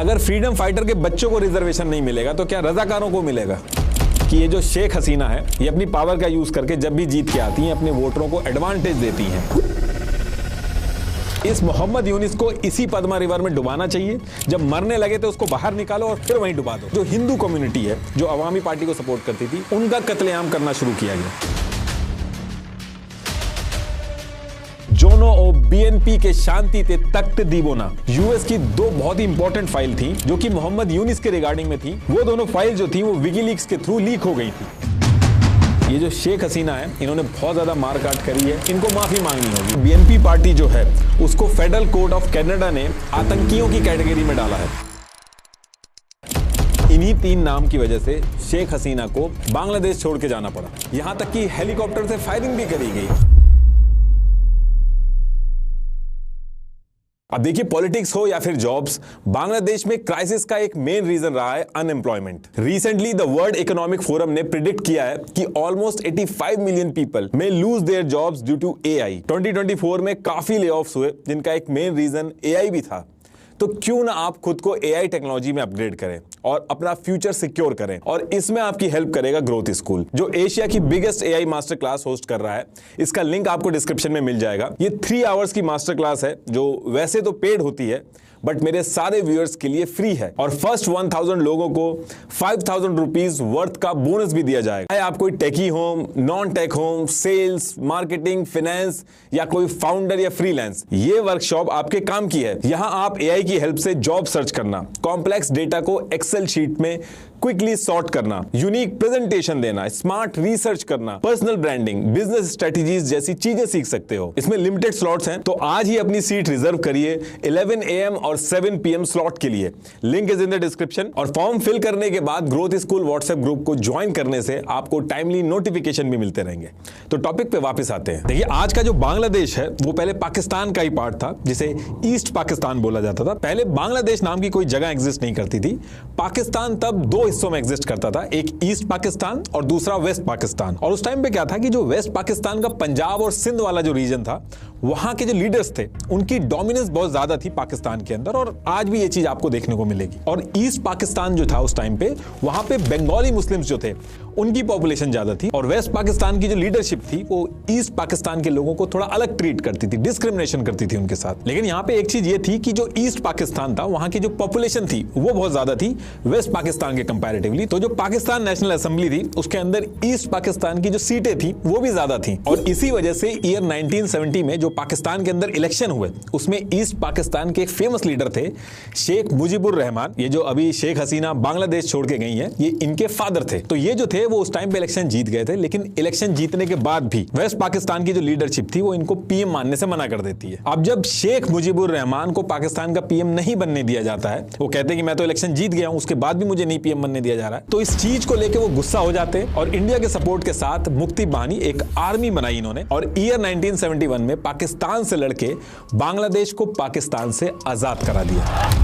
अगर freedom fighter के बच्चों को रिजर्वेशन नहीं मिलेगा तो क्या रजाकारों को मिलेगा? कि ये जो शेख हसीना है, ये अपनी पावर का यूज करके जब भी जीत के आती हैं अपने वोटरों को एडवांटेज देती हैं। इस मोहम्मद यूनिस को इसी पद्मा रिवर में डुबाना चाहिए। जब मरने लगे तो उसको बाहर निकालो और फिर वहीं डुबा दो। जो हिंदू कम्युनिटी है, जो अवामी पार्टी को सपोर्ट करती थी, उनका कत्लेआम करना शुरू किया गया। जोनो और बीएनपी के शांति ते तख्त दीबोना यूएस की दो बहुत ही इंपॉर्टेंट फाइल थी जो कि मोहम्मद यूनिस के रिगार्डिंग में थी। वो दोनों फाइल जो थी वो विकीलीक्स के थ्रू लीक हो गई थी। ये जो शेख हसीना है, इन्होंने बहुत ज्यादा मारकाट करी है, इनको माफी मांगनी होगी। बीएनपी पार्टी जो है उसको फेडरल कोर्ट ऑफ कनाडा ने आतंकियों की कैटेगरी में डाला है। इन्हीं 3 नाम की वजह से शेख हसीना को बांग्लादेश छोड़ के जाना पड़ा। यहां तक कि हेलीकॉप्टर से फायरिंग भी करी गई। अब देखिए, पॉलिटिक्स हो या फिर जॉब्स, बांग्लादेश में क्राइसिस का एक मेन रीजन रहा है unemployment. Recently the World Economic Forum ने प्रिडिक्ट किया है कि almost 85 million people may lose their jobs due to AI. 2024 में काफी लेऑफ्स हुए जिनका एक मेन रीजन एआई भी था। तो क्यों ना आप खुद को एआई टेक्नोलॉजी में अपग्रेड करें और अपना फ्यूचर सिक्योर करें। और इसमें आपकी हेल्प करेगा ग्रोथ स्कूल, जो एशिया की biggest AI master class host कर रहा है। इसका लिंक आपको डिस्क्रिप्शन में मिल जाएगा। ये 3 आवर्स की मास्टर क्लास है जो वैसे तो पेड होती है बट मेरे सारे व्यूअर्स के लिए फ्री है। और फर्स्ट 1000 लोगों को 5000 रुपीज वर्थ का बोनस भी दिया जाएगा। चाहे आप कोई techie home, non tech home, sales, marketing, finance या कोई फाउंडर या फ्रीलांस, ये वर्कशॉप आपके काम की है। यहां आप एआई की हेल्प से जॉब सर्च करना, कॉम्प्लेक्स डेटा को एक्सेल शीट में क्विकली सॉर्ट करना, यूनिक प्रेजेंटेशन देना, स्मार्ट रिसर्च करना, पर्सनल ब्रांडिंग, बिजनेस स्ट्रेटजीज जैसी चीजें सीख सकते हो। इसमें लिमिटेड स्लॉट्स हैं, तो आज ही अपनी सीट रिजर्व करिए 11 AM और 7 PM स्लॉट के लिए। Link is in the description. और फॉर्म फिल करने के बाद ग्रोथ स्कूल व्हाट्सएप ग्रुप को ज्वाइन करने से आपको टाइमली नोटिफिकेशन भी मिलते रहेंगे। तो टॉपिक पे वापस आते हैं। देखिए, आज का जो बांग्लादेश है वो पहले पाकिस्तान का ही पार्ट था, जिसे ईस्ट पाकिस्तान बोला जाता था। पहले बांग्लादेश नाम की कोई जगह एग्जिस्ट नहीं करती थी। पाकिस्तान तब 2 हिस्सों में एग्जिस्ट करता था, एक ईस्ट पाकिस्तान और दूसरा वेस्ट पाकिस्तान। और उस टाइम पे क्या था कि जो वेस्ट पाकिस्तान का पंजाब और सिंध वाला जो रीजन था, वहां के जो लीडर्स थे उनकी डोमिनेंस बहुत ज्यादा थी पाकिस्तान के अंदर, और आज भी ये चीज आपको देखने को मिलेगी। और ईस्ट पाकिस्तान जो था उस टाइम पे, वहां पे बंगाली मुस्लिम्स जो थे उनकी पॉपुलेशन ज्यादा थी। और वेस्ट पाकिस्तान की जो लीडरशिप थी वो ईस्ट पाकिस्तान के लोगों को थोड़ा अलग ट्रीट करती थी, डिस्क्रिमिनेशन करती थी उनके साथ। लेकिन यहाँ पे एक चीज ये थी कि जो ईस्ट पाकिस्तान था, वहां की जो पॉपुलेशन थी वो बहुत ज्यादा थी वेस्ट पाकिस्तान के कंपैरेटिवली। तो जो पाकिस्तान नेशनल असेंबली थी उसके अंदर ईस्ट पाकिस्तान की जो सीटें थी वो भी ज्यादा थी। और इसी वजह से ईयर 1970 में जो पाकिस्तान के अंदर इलेक्शन हुए उसमें ईस्ट पाकिस्तान के एक फेमस लीडर थे शेख मुजीबुर रहमान। ये जो अभी शेख हसीना बांग्लादेश छोड़ के गई हैं, ये इनके फादर थे। तो ये जो थे वो उस टाइम पे इलेक्शन जीत गए थे, लेकिन इलेक्शन जीतने के बाद भी वेस्ट पाकिस्तान की जो लीडरशिप थी वो इनको पीएम मानने से मना कर देती है। अब जब शेख मुजीबुर रहमान को पाकिस्तान का पीएम नहीं बनने दिया जाता है, वो कहते हैं कि मैं तो इलेक्शन जीत गया हूं, उसके बाद भी मुझे नहीं पीएम बनने दिया जा रहा है, तो इस चीज को लेकर वो गुस्सा हो जाते हैं और इंडिया के सपोर्ट के साथ मुक्ति बानी एक आर्मी बनाई इन्होंने। और ईयर 1971 में पाकिस्तान से लड़के बांग्लादेश को पाकिस्तान से आजाद करा दिया।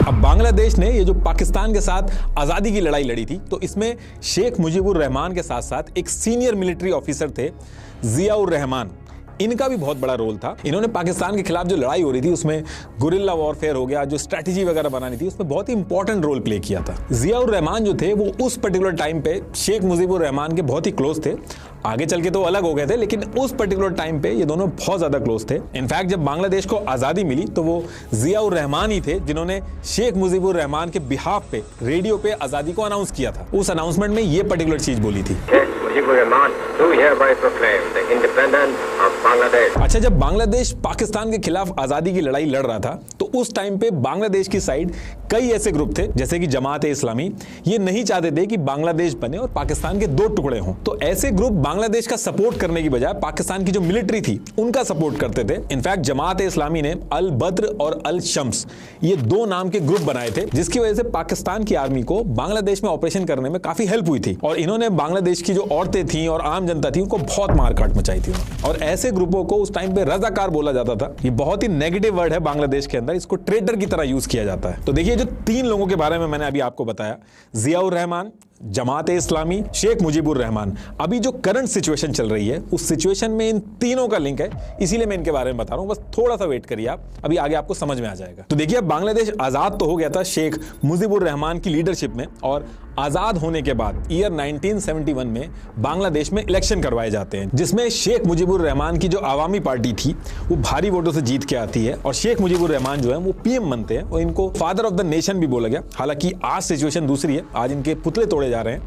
अब बांग्लादेश ने ये जो पाकिस्तान के साथ आजादी की लड़ाई लड़ी थी, तो इसमें शेख मुजीबुर रहमान के साथ साथ एक सीनियर मिलिट्री ऑफिसर थे जियाउर रहमान, इनका भी बहुत बड़ा रोल था। इन्होंने पाकिस्तान के खिलाफ जो लड़ाई हो रही थी उसमें गुरिल्ला वॉरफेयर हो गया, जो स्ट्रैटेजी वगैरह बनानी थी, उसमें बहुत ही इंपॉर्टेंट रोल प्ले किया था। जियाउर रहमान जो थे वो उस पर्टिकुलर टाइम पे शेख मुजीबुर रहमान के बहुत ही क्लोज थे। आगे चल के तो अलग हो गए थे, लेकिन उस पर्टिकुलर टाइम पे ये दोनों बहुत ज्यादा क्लोज थे। इनफैक्ट जब बांग्लादेश को आजादी मिली तो वो जियाउर रहमान ही थे जिन्होंने शेख मुजीबुर रहमान के बिहाफ पे रेडियो पे आजादी को अनाउंस किया था। उस अनाउंसमेंट में ये पर्टिकुलर चीज बोली थी। अच्छा, जब बांग्लादेश पाकिस्तान के खिलाफ आजादी की लड़ाई लड़ रहा था तो उस टाइम पे बांग्लादेश की साइड कई ऐसे ग्रुप थे जैसे कि जमात-ए-इस्लामी, ये नहीं चाहते थे कि बांग्लादेश बने और पाकिस्तान के 2 टुकड़े हों। तो ऐसे ग्रुप बांग्लादेश का सपोर्ट करने की बजाय पाकिस्तान की जो मिलिट्री थी उनका सपोर्ट करते थे। इनफैक्ट जमात-ए-इस्लामी ने अल बद्र और अल शम्स ये 2 नाम के ग्रुप बनाए थे, जिसकी वजह से पाकिस्तान की आर्मी को बांग्लादेश में ऑपरेशन करने में काफी हेल्प हुई थी। और इन्होंने बांग्लादेश की जो औरतें थी और आम जनता थी उनको बहुत मारकाट मचाई थी। और ऐसे ग्रुपों को उस टाइम पे रजाकार बोला जाता था। ये बहुत ही नेगेटिव वर्ड है बांग्लादेश के अंदर, इसको ट्रेडर की तरह यूज किया जाता है। तो देखिए, जो 3 लोगों के बारे में मैंने अभी आपको बताया, जियाउर रहमान, जमात इस्लामी, शेख मुजीबुर रहमान, अभी जो करंट सिचुएशन चल रही है उस सिचुएशन में इन तीनों का लिंक है, इसीलिए मैं इनके बारे में बता रहा हूं। बस थोड़ा सा वेट करिए आप, अभी आगे आपको समझ में आ जाएगा। तो देखिए, बांग्लादेश आजाद तो हो गया था शेख मुजीबुर रहमान की लीडरशिप में, और आजाद होने के बाद ईयर 1971 में बांग्लादेश में इलेक्शन करवाए जाते हैं, जिसमें शेख मुजीबुर रहमान की जो आवामी पार्टी थी वो भारी वोटों से जीत के आती है, और शेख मुजीबुर रहमान जो है वो पीएम बनते हैं, और इनको फादर ऑफ द नेशन भी बोला गया। हालांकि आज सिचुएशन दूसरी है, आज इनके पुतले तोड़े जा रहे हैं,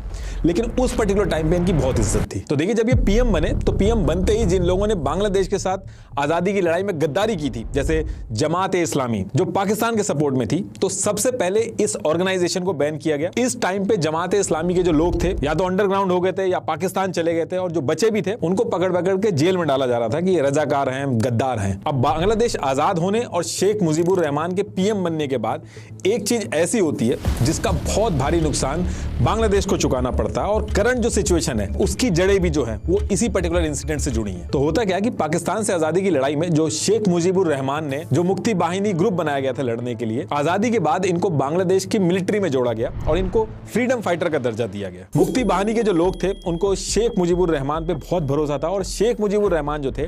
लेकिन उस पर्टिकुलर टाइम पे इनकी बहुत इज्जत थी। तो देखिए, जब ये पीएम बने तो पीएम बनते ही जिन लोगों ने बांग्लादेश के साथ आजादी की लड़ाई में गद्दारी की थी, जैसे जमात इस्लामी जो पाकिस्तान के सपोर्ट में थी, तो सबसे पहले इस ऑर्गेनाइजेशन को बैन किया गया। इस टाइम पे जमात इस्लामी के जो लोग थे या तो अंडरग्राउंड हो गए थे या पाकिस्तान चले गए थे, और जो बचे भी थे उनको पकड़ पकड़ के जेल में डाला जा रहा था कि ये रजाकार हैं, गद्दार हैं। अब बांग्लादेश आजाद होने और शेख मुजीबुर रहमान के पीएम बनने के बाद एक चीज ऐसी होती है जिसका बहुत भारी नुकसान बांग्लादेश को चुकाना पड़ता है, और करंट जो सिचुएशन है उसकी जड़ें भी जो है वो इसी पर्टिकुलर इंसिडेंट से जुड़ी हैं। तो होता क्या है कि पाकिस्तान से आजादी की लड़ाई में जो शेख मुजीबुर रहमान ने जो मुक्ति बाहिनी ग्रुप बनाया गया था लड़ने के लिए, आजादी के बाद इनको बांग्लादेश की मिलिट्री में जोड़ा गया और इनको फ्रीडम फाइटर का दर्जा दिया गया। मुक्ति बाहिनी के जो लोग थे उनको शेख मुजीबुर रहमान पे बहुत भरोसा था, और शेख मुजीबुर रहमान जो थे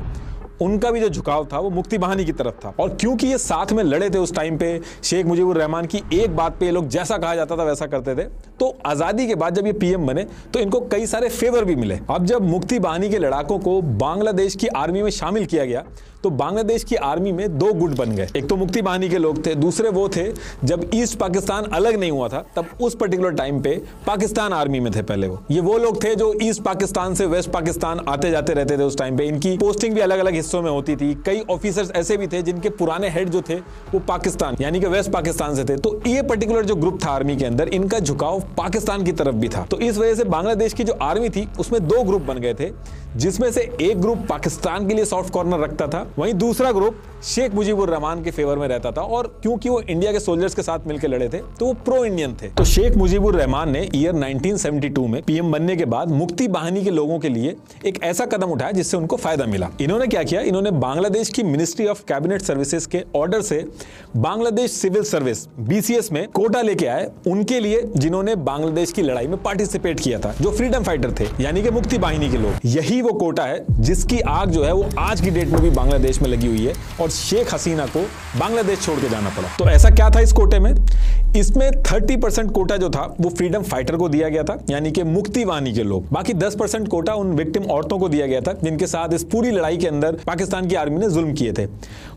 उनका भी जो झुकाव था वो मुक्ति बाहिनी की तरफ था। और क्योंकि ये साथ में लड़े थे उस टाइम पे, शेख मुजीबुर रहमान की एक बात पे ये लोग जैसा कहा जाता था वैसा करते थे, तो आजादी के बाद जब ये पीएम बने तो इनको कई सारे फेवर भी मिले। अब जब मुक्ति बाहिनी के लड़ाकों को बांग्लादेश की आर्मी में शामिल किया गया तो बांग्लादेश की आर्मी में 2 गुट बन गए। एक तो मुक्ति बाहिनी के लोग थे, दूसरे वो थे जब ईस्ट पाकिस्तान अलग नहीं हुआ था तब उस पर्टिकुलर टाइम पे पाकिस्तान आर्मी में थे। पहले वो लोग थे जो ईस्ट पाकिस्तान से वेस्ट पाकिस्तान आते जाते रहते थे। उस टाइम पे इनकी पोस्टिंग भी अलग अलग हिस्सों में होती थी। कई ऑफिसर्स ऐसे भी थे जिनके पुराने हेड जो थे वो पाकिस्तान यानी कि वेस्ट पाकिस्तान से थे। तो ये पर्टिकुलर जो ग्रुप था आर्मी के अंदर, इनका झुकाव पाकिस्तान की तरफ भी था। तो इस वजह से बांग्लादेश की जो आर्मी थी उसमें 2 ग्रुप बन गए थे, जिसमें से एक ग्रुप पाकिस्तान के लिए सॉफ्ट कॉर्नर रखता था, वहीं दूसरा ग्रुप शेख मुजीबुर रहमान के फेवर में रहता था। और क्योंकि वो इंडिया के सोल्जर्स के साथ मिलकर लड़े थे तो वो प्रो इंडियन थे। तो शेख मुजीबुर रहमान ने ईयर 1972 में पीएम बनने के बाद मुक्ति बाहिनी के लोगों के लिए एक ऐसा कदम उठाया जिससे उनको फायदा मिला। इन्होंने क्या किया, इन्होंने बांग्लादेश की मिनिस्ट्री ऑफ कैबिनेट सर्विसेज के ऑर्डर से बांग्लादेश सिविल सर्विस BCS में कोटा लेके आए उनके लिए जिन्होंने बांग्लादेश की लड़ाई में पार्टिसिपेट किया था, जो फ्रीडम फाइटर थे यानी कि मुक्ति बाहिनी के लोग। यही वो कोटा है जिसकी आग जो है वो आज की डेट में भी बांग्लादेश में लगी हुई है, और शेख हसीना को बांग्लादेश छोड़ के जाना पड़ा। तो ऐसा क्या था इस कोटे में? इसमें 30% कोटा जो था वो फ्रीडम फाइटर को दिया गया था यानी कि मुक्ति बाहिनी के लोग। बाकी 10% कोटा उन विक्टिम औरतों को दिया गया था जिनके साथ इस पूरी लड़ाई के अंदर पाकिस्तान की आर्मी ने जुल्म किए थे।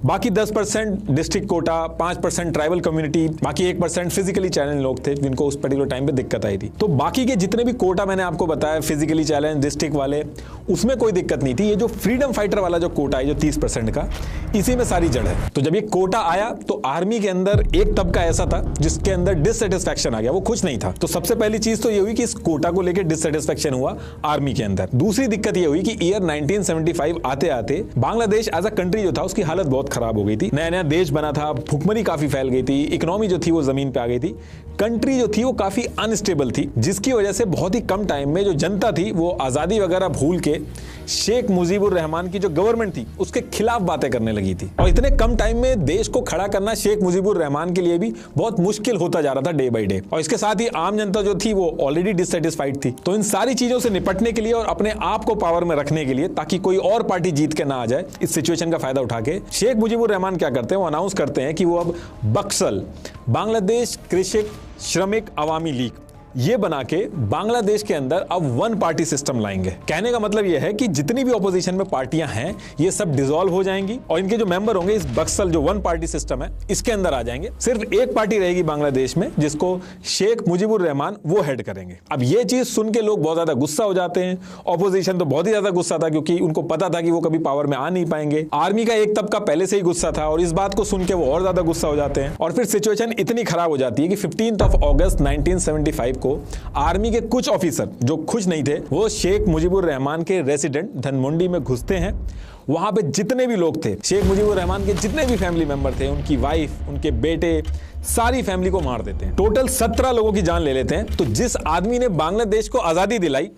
बाकी 10% डिस्ट्रिक्ट कोटा, 5% ट्राइबल कम्युनिटी, बाकी 1% फिजिकली चैलेंज लोग थे जिनको उस पर्टिकुलर टाइम पे दिक्कत आई थी। तो बाकी के जितने भी कोटा मैंने आपको बताया फिजिकली चैलेंज डिस्ट्रिक्ट वाले, उसमें कोई दिक्कत नहीं थी। ये जो फ्रीडम फाइटर वाला जो कोटा है जो 30% का, इसी में सारी जड़ है। तो जब ये कोटा आया तो आर्मी के अंदर एक तबका ऐसा था जिसके अंदर डिससेटिस्फैक्शन आ गया, वो खुश नहीं था। तो सबसे पहली चीज तो ये हुई कि इस कोटा को लेकर डिससेटिस्फैक्शन हुआ आर्मी के अंदर। दूसरी दिक्कत ये हुई कि ईयर 1975 आते आते बांग्लादेश एज अ कंट्री जो था उसकी हालत बहुत खराब हो गई थी। नया नया देश बना था, भुखमरी काफी फैल गई थी, इकोनॉमी जो थी वो जमीन पे आ गई थी, कंट्री जो थी वो काफी अनस्टेबल थी, जिसकी वजह से बहुत ही कम टाइम में जो जनता थी वो आजादी वगैरह भूल के शेख मुजीबुर रहमान की जो गवर्नमेंट थी उसके खिलाफ बातें करने लगी थी। और इतने कम टाइम में देश को खड़ा करना शेख मुजीबुर रहमान के लिए भी बहुत मुश्किल होता जा रहा था डे बाय डे। और इसके साथ ही आम जनता जो थी वो ऑलरेडी डिससेटिस्फाइड थी। तो इन सारी चीजों से निपटने के लिए और अपने आप को पावर में रखने के लिए, ताकि कोई और पार्टी जीत के ना आ जाए, इस सिचुएशन का फायदा उठा के शेख मुजीबुर रहमान क्या करते हैं, वो अनाउंस करते हैं कि वो अब बक्सल बांग्लादेश कृषक श्रमिक अवामी लीग ये बना के बांग्लादेश के अंदर अब 1 पार्टी सिस्टम लाएंगे। कहने का मतलब यह है कि जितनी भी ऑपोजिशन में पार्टियां हैं ये सब डिसॉल्व हो जाएंगी और इनके जो मेंबर होंगे इस बक्सल जो 1 पार्टी सिस्टम है इसके अंदर आ जाएंगे। सिर्फ एक पार्टी रहेगी बांग्लादेश में जिसको शेख मुजीबुर रहमान वो हेड करेंगे। अब ये चीज सुन के लोग बहुत ज्यादा गुस्सा हो जाते हैं। ऑपोजिशन तो बहुत ही ज्यादा गुस्सा था क्योंकि उनको पता था कि वो कभी पावर में आ नहीं पाएंगे। आर्मी का एक तबका पहले से ही गुस्सा था और इस बात को सुन के वो और ज्यादा गुस्सा हो जाते हैं। और फिर सिचुएशन इतनी खराब हो जाती है कि 15 अगस्त 1975 को आर्मी के कुछ ऑफिसर जो खुश नहीं थे वो शेख मुजीबुर रहमान के रेसिडेंट धानमंडी में घुसते हैं। वहां पे जितने भी लोग थे, शेख मुजीबुर रहमान के जितने भी फैमिली मेंबर थे, उनकी वाइफ, उनके बेटे, सारी फैमिली को मार देते हैं। टोटल 17 लोगों की जान ले लेते हैं। तो जिस आदमी ने बांग्लादेश को आजादी दिलाई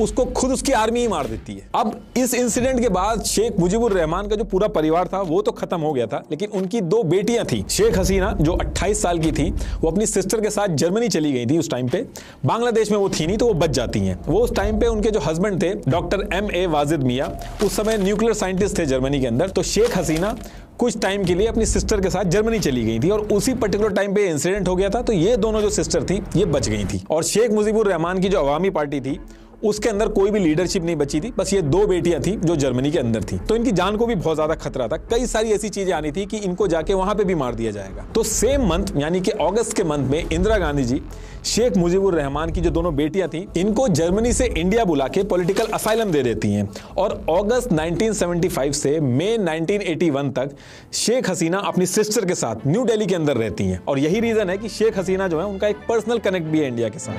उसको खुद उसकी आर्मी ही मार देती है। अब इस इंसिडेंट के बाद शेख मुजीबुर रहमान का जो पूरा परिवार था वो तो खत्म हो गया था, लेकिन उनकी 2 बेटियां थी। शेख हसीना जो 28 साल की थी, वो अपनी सिस्टर के साथ जर्मनी चली गई थी। उस टाइम पे बांग्लादेश में वो थी नहीं, तो वो बच जाती हैं। वो उस टाइम पे उनके जो हस्बैंड थे डॉक्टर M.A. वाजिद मियां, उस समय न्यूक्लियर साइंटिस्ट थे जर्मनी के अंदर। तो शेख हसीना कुछ टाइम के लिए अपनी सिस्टर के साथ जर्मनी चली गई थी और उसी पर्टिकुलर टाइम पे इंसिडेंट हो गया था। तो ये दोनों जो सिस्टर थी ये बच गई थी। और शेख मुजीबुर रहमान की जो अवामी पार्टी थी उसके अंदर कोई भी लीडरशिप नहीं बची थी, बस ये 2 बेटियां थी जो जर्मनी के अंदर थी। तो इनकी जान को भी बहुत ज्यादा खतरा था। कई सारी ऐसी चीजें आनी थी कि इनको जाके वहां पे भी मार दिया जाएगा। तो सेम मंथ यानी कि अगस्त के मंथ में इंदिरा गांधी जी शेख मुजीबुर रहमान की जो दोनों बेटियां थी इनको जर्मनी से इंडिया बुला के पॉलिटिकल असाइलम दे देती हैं। और अगस्त 1975 से मई 1981 तक शेख हसीना अपनी सिस्टर के साथ न्यू दिल्ली के अंदर रहती हैं। और यही रीजन है कि शेख हसीना जो है उनका एक पर्सनल कनेक्ट भी है इंडिया के साथ।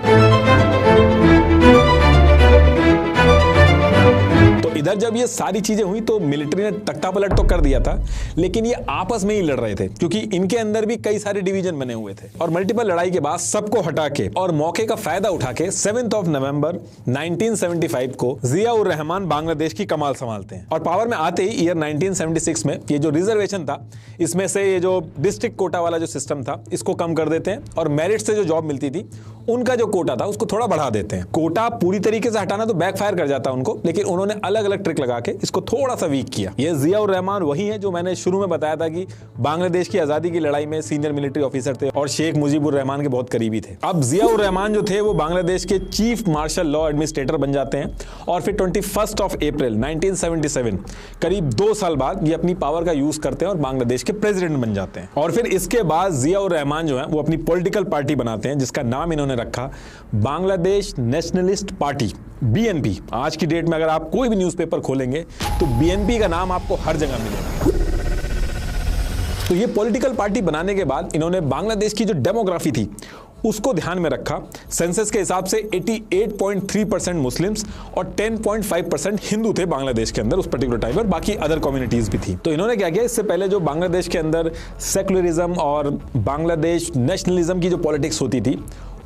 तो इधर जब ये सारी चीजें हुई तो मिलिट्री ने तख्ता पलट तो कर दिया था, लेकिन ये आपस में ही लड़ रहे थे क्योंकि इनके अंदर भी कई सारे डिवीजन बने हुए थे। और मल्टीपल लड़ाई के बाद सबको हटा के और मौके का फायदा उठा के 7 नवंबर 1975 को जियाउर रहमान बांग्लादेश की कमाल संभालते हैं। और पावर में आते ही ईयर 1976 में ये जो रिजर्वेशन था इसमें से ये जो डिस्ट्रिक्ट कोटा वाला जो सिस्टम था इसको कम कर देते हैं और मेरिट से जो जॉब मिलती थी उनका जो कोटा था उसको थोड़ा बढ़ा देते हैं। कोटा पूरी तरीके से हटाना तो बैकफायर कर जाता उनको, लेकिन उन्होंने अलग अलग ट्रिक लगा के इसको थोड़ा सा वीक किया। ये जियाउर रहमान वही है जो मैंने शुरू में बताया था कि बांग्लादेश की आजादी की लड़ाई में सीनियर मिलिट्री ऑफिसर थे और शेख मुजीबुर रहमान के बहुत करीबी थे। अब जियाउर रहमान जो थे वो बांग्लादेश के चीफ मार्शल लॉ एडमिनिस्ट्रेटर बन जाते हैं और फिर 21 अप्रैल 1977 करीब 2 साल बाद ये अपनी पावर का यूज करते हैं और बांग्लादेश के प्रेसिडेंट बन जाते हैं। और फिर इसके बाद जियाउर रहमान जो है वो अपनी पॉलिटिकल पार्टी बनाते हैं जिसका नाम इन्होंने रखा बांग्लादेश नेशनलिस्ट पार्टी, BNP। आज की डेट में अगर आप कोई भी न्यूज़पेपर खोलेंगे तो BNP का नाम आपको हर जगह मिलेगा। तो ये पॉलिटिकल पार्टी बनाने के बाद इन्होंने बांग्लादेश की जो डेमोग्राफी थी उसको ध्यान में रखा। सेंसस के हिसाब से 88.3% मुस्लिम्स और 10.5% हिंदू थे बांग्लादेश के अंदर उस पर्टिकुलर टाइम पर, बाकी अदर कम्युनिटीज भी थी। तो इन्होंने क्या किया, इससे पहले जो बांग्लादेश के अंदर सेकुलरिज्म और बांग्लादेश नेशनलिज्म की जो पॉलिटिक्स होती थी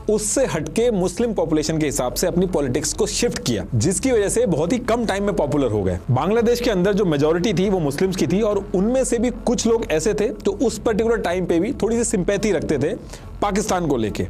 उससे हटके मुस्लिम पॉपुलेशन के हिसाब से अपनी पॉलिटिक्स को शिफ्ट किया, जिसकी वजह से बहुत ही कम टाइम में पॉपुलर हो गए। बांग्लादेश के अंदर जो मेजॉरिटी थी वो मुस्लिम्स की थी और उनमें से भी कुछ लोग ऐसे थे जो उस पर्टिकुलर टाइम पे भी थोड़ी सी सिंपैथी रखते थे पाकिस्तान को लेके।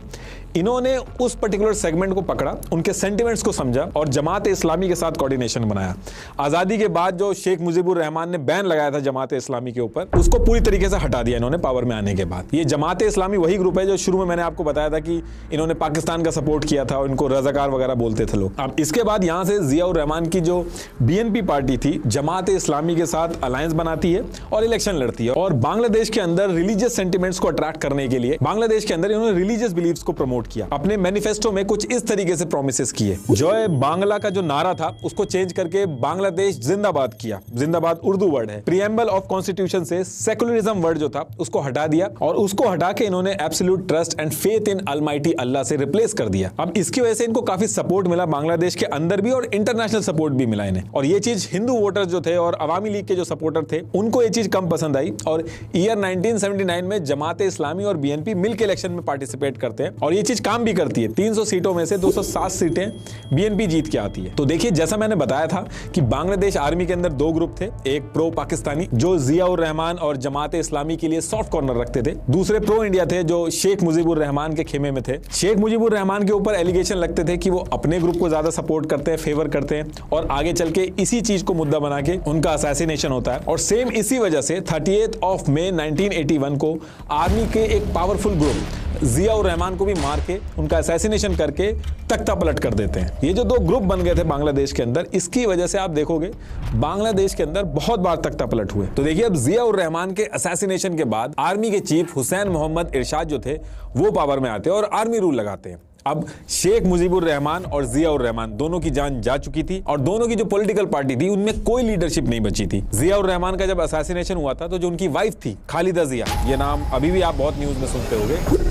इन्होंने उस पर्टिकुलर सेगमेंट को पकड़ा, उनके सेंटिमेंट्स को समझा और जमात इस्लामी के साथ कोऑर्डिनेशन बनाया। आजादी के बाद जो शेख मुजीबुर रहमान ने बैन लगाया था जमात इस्लामी के ऊपर, उसको पूरी तरीके से हटा दिया इन्होंने पावर में आने के बाद। ये जमात इस्लामी वही ग्रुप है जो शुरू में मैंने आपको बताया था कि इन्होंने पाकिस्तान का सपोर्ट किया था और इनको रजाकार वगैरह बोलते थे लोग। अब इसके बाद यहां से जियाउर रहमान की जो BNP पार्टी थी जमात इस्लामी के साथ अलायंस बनाती है और इलेक्शन लड़ती है। और बांग्लादेश के अंदर रिलीजियस सेंटिमेंट्स को अट्रैक्ट करने के लिए बांग्लादेश के अंदर इन्होंने रिलीजियस बिलीफ्स को प्रमोट किया। अपने मैनिफेस्टो में कुछ इस तरीके से प्रोमिसेस किए। जय बांग्ला का जो नारा था उसको चेंज करके बांग्लादेश जिंदाबाद किया। जिंदाबाद उर्दू वर्ड है। प्रीएम्बल ऑफ कॉन्स्टिट्यूशन से सेकुलरिज्म वर्ड जो था उसको हटा दिया और उसको हटा के इन्होंने absolute trust and faith in almighty Allah से रिप्लेस कर दिया। अब इसकी वजह से इनको काफी सपोर्ट मिला बांग्लादेश के अंदर भी और इंटरनेशनल सपोर्ट भी मिला इन्हें। और ये चीज हिंदू वोटर्स जो थे और अवामी लीग के जो सपोर्टर थे उनको ये चीज कम पसंद आई और ईयर 1979 में जमात इस्लामी और BNP मिलकर इलेक्शन में पार्टिसिपेट करते हैं और ये चीज काम भी करती है। 300 सीटों में से 207 सीटें BNP जीत के आती है। तो देखिए, जैसा मैंने बताया था कि बांग्लादेश आर्मी के अंदर 2 ग्रुप थे, एक प्रो पाकिस्तानी जो जियाउर रहमान और जमात इस्लामी के लिए सॉफ्ट कॉर्नर रखते थे, दूसरे प्रो इंडिया थे जो शेख मुजीबुर रहमान के खेमे में थे। शेख मुजीबुर रहमान के ऊपर एलिगेशन लगते थे कि वो अपने ग्रुप को ज्यादा सपोर्ट करते हैं, फेवर करते हैं और आगे चल के इसी चीज को मुद्दा बना के उनका असैसिनेशन होता है। और सेम इसी वजह से 30 मई 1981 को आर्मी के एक पावरफुल ग्रुप जियाउर रहमान को भी मार के उनका असैसिनेशन करके तख्ता पलट कर देते हैं। ये जो 2 ग्रुप बन गए थे बांग्लादेश के अंदर, इसकी वजह से आप देखोगे बांग्लादेश के अंदर बहुत बार तख्ता पलट हुए। तो देखिए, अब जियाउर रहमान के असैसिनेशन के बाद आर्मी के चीफ हुसैन मोहम्मद इरशाद जो थे वो पावर में आते हैं और आर्मी रूल लगाते हैं। अब शेख मुजीबुर रहमान और जियाउर रहमान दोनों की जान जा चुकी थी और दोनों की जो पॉलिटिकल पार्टी थी उनमें कोई लीडरशिप नहीं बची थी। जियाउर रहमान का जब असैसिनेशन हुआ था तो जो उनकी वाइफ थी खालिदा जिया, ये नाम अभी भी आप बहुत न्यूज में सुनते होंगे,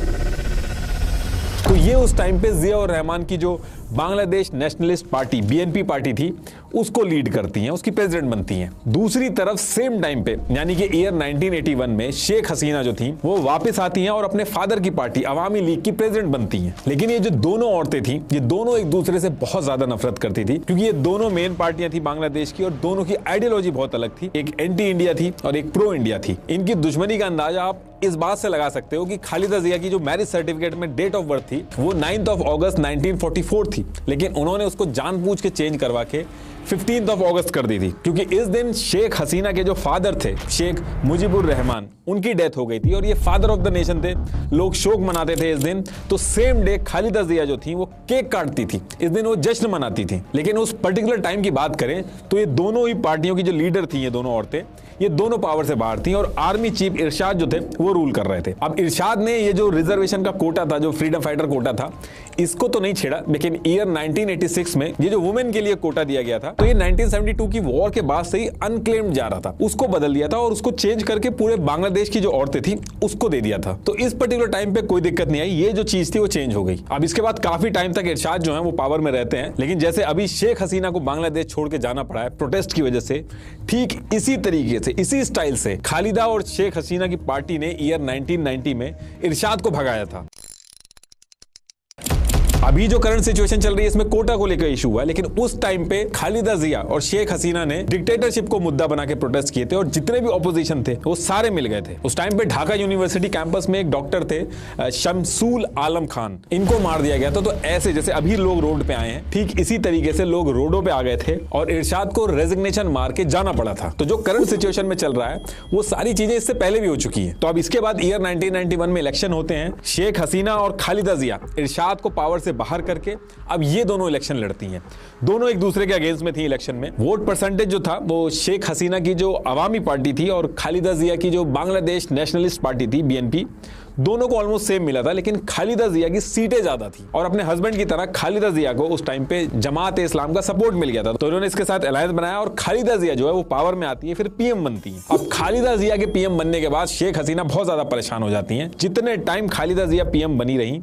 तो ये उस टाइम पे जियाउर रहमान की जो Bangladesh nationalist party BNP party थी उसको लीड करती हैं, उसकी प्रेसिडेंट बनती हैं। दूसरी तरफ सेम टाइम पे यानी कि ईयर 1981 में शेख हसीना जो थी वो वापस आती हैं और अपने फादर की पार्टी अवामी लीग की प्रेसिडेंट बनती हैं। लेकिन ये जो दोनों औरतें थी ये दोनों एक दूसरे से बहुत ज्यादा नफरत करती थी, क्योंकि ये दोनों मेन पार्टियां थी बांग्लादेश की और दोनों की आइडियोलॉजी बहुत अलग थी। एक एंटी इंडिया थी और एक प्रो इंडिया थी। इनकी दुश्मनी का अंदाजा आप इस बात से लगा सकते हो कि खालिदा जिया की जो मैरिज सर्टिफिकेट में डेट ऑफ बर्थ थी वो 9 अगस्त 1944 थी, लेकिन उन्होंने उसको जानबूझ के चेंज करवा के 15 अगस्त कर दी थी, क्योंकि इस दिन शेख हसीना के जो फादर थे शेख मुजीबुर रहमान उनकी डेथ हो गई थी और ये फादर ऑफ द नेशन थे। लोग शोक मनाते थे इस दिन। तो सेम डे खालिदा जिया जो थी वो केक काटती थी, इस दिन वो जश्न मनाती थी। लेकिन उस पर्टिकुलर टाइम की बात करें तो ये दोनों ही पार्टियों की जो लीडर थी, ये दोनों औरतें, ये दोनों पावर से बाहर थी और आर्मी चीफ इरशाद जो थे वो रूल कर रहे थे। अब इरशाद ने ये जो रिजर्वेशन का कोटा था, जो फ्रीडम फाइटर कोटा था, इसको तो नहीं छेड़ा, लेकिन ईयर 1986 में ये जो वुमेन के लिए कोटा दिया गया था तो ये 1972 की वॉर के बाद से ही अनक्लेम्ड जा रहा था, उसको बदल दिया था और उसको चेंज करके पूरे बांग्लादेश की जो औरतें थी उसको दे दिया था। तो इस पर्टिकुलर टाइम पे कोई दिक्कत नहीं आई, ये जो चीज थी वो चेंज हो गई। अब इसके बाद काफी टाइम तक इरशाद जो है वो पावर में रहते हैं, लेकिन जैसे अभी शेख हसीना को बांग्लादेश छोड़ के जाना पड़ा है प्रोटेस्ट की वजह से, ठीक इसी तरीके से इसी स्टाइल से खालिदा और शेख हसीना की पार्टी ने ईयर 1990 में इरशाद को भगाया था। अभी जो करंट सिचुएशन चल रही है इसमें कोटा को लेकर इशू हुआ है, लेकिन उस टाइम पे खालिदा जिया और शेख हसीना ने डिक्टेटरशिप को मुद्दा बना के प्रोटेस्ट किए थे और जितने भी ऑपोजिशन थे वो सारे मिल गए थे। उस टाइम पे ढाका यूनिवर्सिटी कैंपस में एक डॉक्टर थे शमसूल आलम खान, इनको मार दिया गया था। तो ऐसे जैसे अभी लोग रोड पे आए हैं, ठीक इसी तरीके से लोग रोडों पे आ गए थे और इरशाद को रेजिग्नेशन मार के जाना पड़ा था। तो जो करंट सिचुएशन में चल रहा है वो सारी चीजें इससे पहले भी हो चुकी है। तो अब इसके बाद ईयर 1991 में इलेक्शन होते हैं, शेख हसीना और खालिदा जिया इरशाद को पावर से बाहर करके अब ये दोनों इलेक्शन लड़ती हैं। दोनों एक दूसरे के अगेंस्ट में थी इलेक्शन में। वोट परसेंटेज जो था वो शेख हसीना की जो अवामी पार्टी थी और खालिदा जिया की जो बांग्लादेश नेशनलिस्ट पार्टी थी बीएनपी, दोनों को ऑलमोस्ट सेम मिला था, लेकिन खालिदा जिया की सीटें ज्यादा थी और अपने हस्बैंड की तरह खालिदा जिया को उस टाइम पे जमात इस्लाम का सपोर्ट मिल गया था। तो उन्होंने इसके साथ अलायंस बनाया और खालिदा जिया जो है वो पावर में आती है, फिर पीएम बनती है। अब खालिदा जिया के पीएम बनने के बाद शेख हसीना बहुत ज्यादा परेशान हो जाती हैं। जितने टाइम खालिदा जिया पीएम बनी रही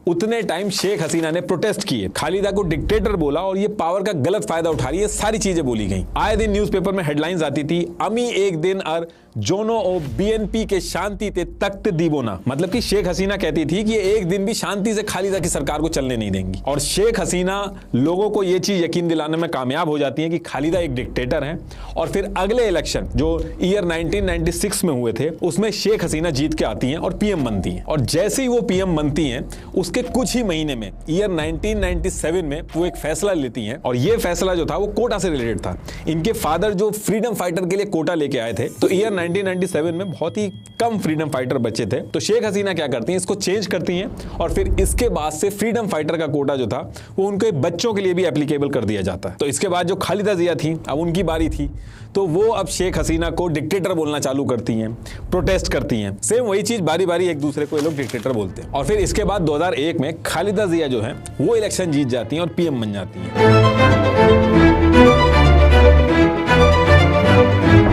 उतने टाइम शेख हसीना ने प्रोटेस्ट किए, खालिदा को डिक्टेटर बोला और ये पावर का गलत फायदा उठा रही है, सारी चीजें बोली गई। आए दिन न्यूज़पेपर में हेडलाइंस आती थी, अमी एक दिन और जोनो ओ बीएनपी के शांति ते तख्त दीबोना, मतलब कि शेख हसीना कहती थी कि एक दिन भी शांति से खालिदा की सरकार को चलने नहीं देंगी। और शेख हसीना लोगों को यह चीज यकीन दिलाने में कामयाब हो जाती है कि खालिदा एक डिक्टेटर है। और फिर अगले इलेक्शन जो ईयर 1996 में हुए थे उसमें शेख हसीना जीत के आती हैं और पीएम बनती हैं। और जैसे ही वो पीएम बनती हैं उसके कुछ ही महीने में ईयर 1997 में वो एक फैसला लेती हैं और ये फैसला जो था वो कोटा से रिलेटेड था। इनके फादर जो फ्रीडम फाइटर के लिए कोटा लेके आए थे, तो ईयर 1997 में बहुत ही कम फ्रीडम फाइटर बचे थे। तो शेख हसीना क्या करती हैं, इसको चेंज करती हैं और फिर इसके बाद से फ्रीडम फाइटर का कोटा जो था वो उनके बच्चों के लिए भी एप्लीकेबल कर दिया जाता है। तो इसके बाद जो खालिदा जिया थी अब उनकी बारी थी, तो वो अब शेख हसीना को डिक्टेटर बोलना चालू करती हैं, प्रोटेस्ट करती हैं। सेम वही चीज बारी बारी एक दूसरे को ये लोग डिक्टेटर बोलते हैं। और फिर इसके बाद 2001 में खालिदा जिया जो है वो इलेक्शन जीत जाती हैं और पीएम बन जाती हैं।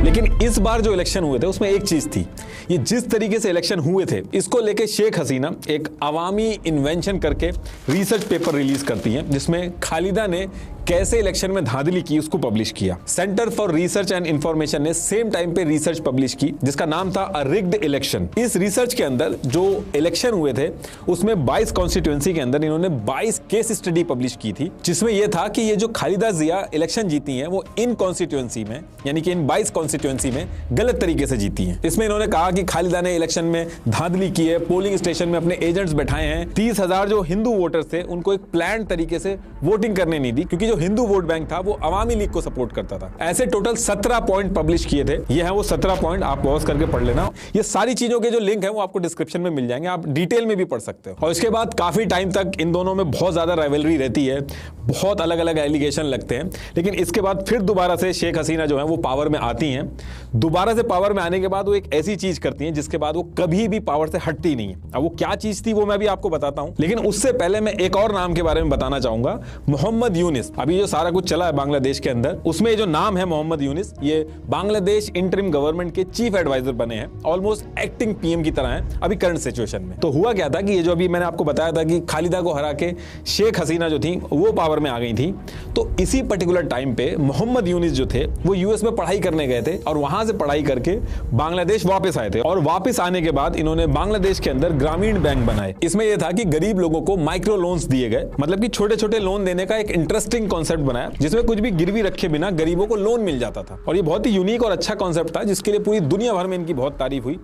लेकिन इस बार जो इलेक्शन हुए थे उसमें एक चीज थी, ये जिस तरीके से इलेक्शन हुए थे इसको लेके शेख हसीना एक अवामी इन्वेंशन करके रिसर्च पेपर रिलीज करती हैं, जिसमें खालिदा ने कैसे इलेक्शन में धांधली की उसको पब्लिश किया। Centre for research and information ने सेम टाइम पे रिसर्च पब्लिश की जिसका नाम था अ रिग्ड इलेक्शन। इस रिसर्च के अंदर जो इलेक्शन हुए थे उसमें 22 कॉन्स्टिट्यूएंसी के अंदर इन्होंने 22 केस स्टडी पब्लिश की थी, जिसमें यह था कि ये जो खालिदा जिया इलेक्शन जीती हैं वो इन कॉन्स्टिट्यूएंसी में यानी कि इन 22 कॉन्स्टिट्यूएंसी में गलत तरीके से जीती हैं। इसमें इन्होंने कहा कि खालिदा ने इलेक्शन में धांधली की है, पोलिंग स्टेशन में अपने एजेंट्स बैठाए हैं, 30,000 जो हिंदू वोटर्स थे उनको एक प्लान तरीके से वोटिंग करने नहीं दी, क्योंकि जो हिंदू वोट बैंक था वो अवामी लीग को सपोर्ट करता था। ऐसे टोटल 17 पॉइंट पब्लिश किए थे। ये है वो 17 पॉइंट, आप पॉज करके पढ़ लेना। ये सारी चीजों के जो लिंक है वो आपको डिस्क्रिप्शन में मिल जाएंगे, आप डिटेल में भी पढ़ सकते हो। और इसके बाद काफी टाइम तक इन दोनों में बहुत ज्यादा राइवलरी रहती है, बहुत अलग अलग एलिगेशन लगते हैं। लेकिन इसके बाद फिर दोबारा से शेख हसीना जो है वो पावर में आती हैं। दोबारा से पावर में आने के बाद वो एक ऐसी चीज करती हैं जिसके बाद वो कभी भी पावर से हटती नहीं है। अब वो क्या चीज थी वो मैं भी आपको बताता हूं, लेकिन उससे पहले मैं एक और नाम के बारे में बताना चाहूंगा, मोहम्मद यूनिस। अब अभी जो सारा कुछ चला है बांग्लादेश के अंदर, उसमें जो नाम है मोहम्मद यूनिस, ये बांग्लादेश इंटरिम गवर्नमेंट के चीफ एडवाइजर बने हैं, ऑलमोस्ट एक्टिंग पीएम की तरह हैं अभी करंट सिचुएशन में। तो हुआ क्या था कि ये जो अभी मैंने आपको बताया था कि खालिदा को हरा के शेख हसीना जो थी वो पावर में आ गई थी, तो इसी पर्टिकुलर टाइम पे मोहम्मद यूनिस जो थे वो यूएस में पढ़ाई करने गए थे और वहां से पढ़ाई करके बांग्लादेश वापस आए थे। और वापस आने के बाद इन्होंने बांग्लादेश के अंदर ग्रामीण बैंक बनाए। इसमें यह था कि गरीब लोगों को माइक्रो लोन्स दिए गए, मतलब कि छोटे छोटे लोन देने का एक इंटरेस्टिंग कॉन्सेप्ट बनाया जिसमें कुछ भी गिरवी रखे बिना गरीबों को लोन मिल जाता था। और ये बहुत ही यूनिक और अच्छा कॉन्सेप्ट था जिसके लिए पूरी दुनिया भर में इनकी बहुत तारीफ हुई।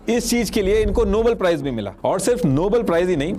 इस चीज के लिए इनको नोबेल प्राइज भी मिला, और सिर्फ नोबेल प्राइज ही नहीं,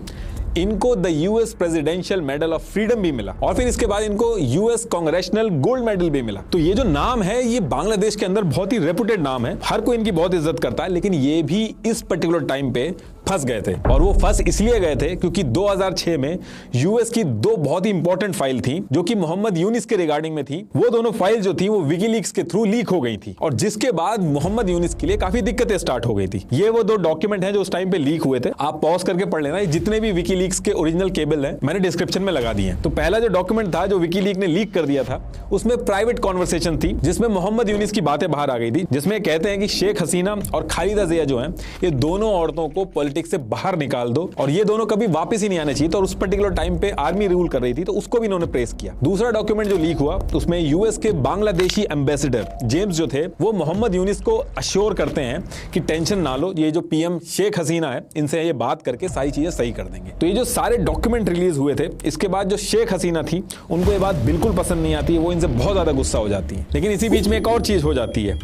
इनको the US presidential medal of freedom भी मिला, और फिर इसके बाद इनको यूएस कांग्रेशनल गोल्ड मेडल भी मिला। तो ये जो नाम है ये बांग्लादेश के अंदर बहुत ही रेपुटेड नाम है, हर कोई इनकी बहुत इज्जत करता है। लेकिन ये भी इस पर्टिकुलर टाइम पे फंस गए थे, और वो फंस इसलिए गए थे क्योंकि 2006 में यूएस की दो बहुत ही इंपॉर्टेंट फाइल थी जो कि मोहम्मद यूनिस के रिगार्डिंग में थी। वो दोनों फाइल जो थी वो विकीलीक्स के थ्रू लीक हो गई थी, और जिसके बाद मोहम्मद यूनिस के लिए काफी दिक्कतें स्टार्ट हो गई थी। ये वो दो डॉक्यूमेंट हैं जो उस टाइम पे लीक हुए थे। आप पॉज करके पढ़ लेना, जितने भी विकीलीक्स के ओरिजिनल केबल हैं मैंने डिस्क्रिप्शन में लगा दिए हैं। तो पहला जो डॉक्यूमेंट था जो विकीलीक ने लीक कर दिया था, उसमें प्राइवेट कॉन्वर्सेशन थी जिसमें मोहम्मद यूनिस की बातें बाहर आ गई थी, जिसमें कहते हैं कि शेख हसीना और खालिदा जिया जो हैं ये दोनों औरतों को पॉलिटिक्स से बाहर निकाल दो, और ये दोनों कभी वापस ही नहीं आने चाहिए। तो उस पर्टिकुलर टाइम पे आर्मी रूल कर रही थी, तो उसको भी इन्होंने प्रेस किया। दूसरा डॉक्यूमेंट जो लीक हुआ उसमें यूएस के बांग्लादेशी एम्बेसडर जेम्स जो थे वो मोहम्मद यूनिस को अश्योर करते हैं कि टेंशन ना लो, ये जो पीएम शेख हसीना है इनसे ये बात करके सारी चीजें सही कर देंगे। तो ये जो सारे डॉक्यूमेंट रिलीज हुए थे, इसके बाद जो शेख हसीना थी उनको ये बात बिल्कुल पसंद नहीं आती है, वो इनसे बहुत ज्यादा गुस्सा हो जाती है। लेकिन इसी बीच में एक और चीज हो जाती है।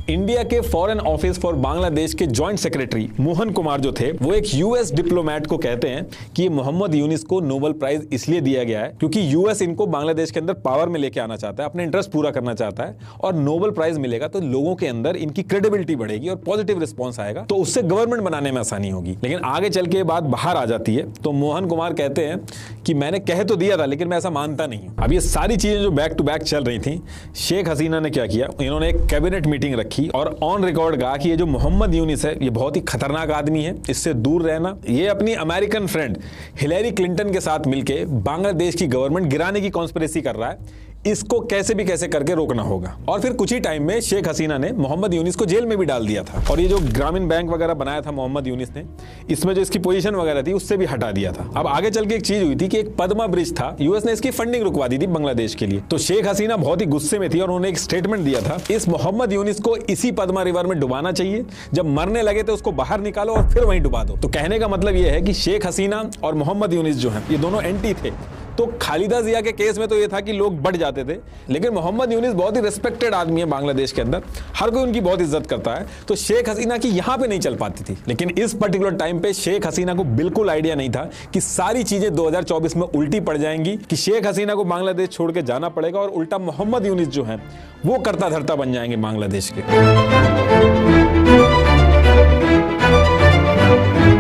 इंडिया के फॉरेन ऑफिस फॉर बांग्लादेश के जॉइंट सेक्रेटरी मोहन कुमार जो थे वो एक यूएस डिप्लोमेट को कहते हैं कि मोहम्मद यूनिस को नोबेल प्राइज इसलिए दिया गया है क्योंकि यूएस इनको बांग्लादेश के अंदर पावर में लेके आना चाहता है, अपने इंटरेस्ट पूरा करना चाहता है, और नोबेल प्राइज मिलेगा तो लोगों के अंदर इनकी क्रेडिबिलिटी बढ़ेगी और पॉजिटिव रिस्पॉन्स आएगा, तो उससे गवर्नमेंट बनाने में आसानी होगी। लेकिन आगे चल के बात बाहर आ जाती है, तो मोहन कुमार कहते हैं कि मैंने कह तो दिया था लेकिन मैं ऐसा मानता नहीं हूं। अब ये सारी चीजें जो बैक टू बैक चल रही थी, शेख हसीना ने क्या किया, इन्होंने एक कैबिनेट मीटिंग रखी और ऑन रिकॉर्ड कहा कि ये जो मोहम्मद यूनिस है ये बहुत ही खतरनाक आदमी है, इससे दूर रहना। ये अपनी अमेरिकन फ्रेंड हिलेरी क्लिंटन के साथ मिलके बांग्लादेश की गवर्नमेंट गिराने की कॉन्स्पिरेसी कर रहा है, इसको कैसे भी कैसे करके रोकना होगा। और फिर कुछ ही टाइम में शेख हसीना ने मोहम्मद यूनिस को जेल में भी डाल दिया था, और ये जो ग्रामीण बैंक वगैरह बनाया था मोहम्मद यूनिस ने, इसमें जो इसकी पोजीशन वगैरह थी उससे भी हटा दिया था। अब आगे चल के एक चीज हुई थी कि एक पद्मा ब्रिज था, यूएस ने इसकी फंडिंग रुकवा दी थी बांग्लादेश के लिए। तो शेख हसीना बहुत ही गुस्से में थी और उन्होंने एक स्टेटमेंट दिया था, इस मोहम्मद यूनिस को इसी पद्मा रिवर में डुबाना चाहिए, जब मरने लगे तो उसको बाहर निकालो और फिर वहीं डुबा दो। तो कहने का मतलब यह है कि शेख हसीना और मोहम्मद यूनिस जो है ये दोनों एंटी थे। तो खालिदा जिया के केस में तो ये था कि लोग बढ़ जाते थे, लेकिन मोहम्मद यूनिस बहुत ही रिस्पेक्टेड आदमी है बांग्लादेश के अंदर, हर कोई उनकी बहुत इज्जत करता है, तो शेख हसीना की यहां पे नहीं चल पाती थी। लेकिन इस पर्टिकुलर टाइम पे शेख हसीना को बिल्कुल आइडिया नहीं था कि सारी चीजें 2024 में उल्टी पड़ जाएंगी, कि शेख हसीना को बांग्लादेश छोड़ के जाना पड़ेगा और उल्टा मोहम्मद यूनिस जो है वो करता धरता बन जाएंगे बांग्लादेश के।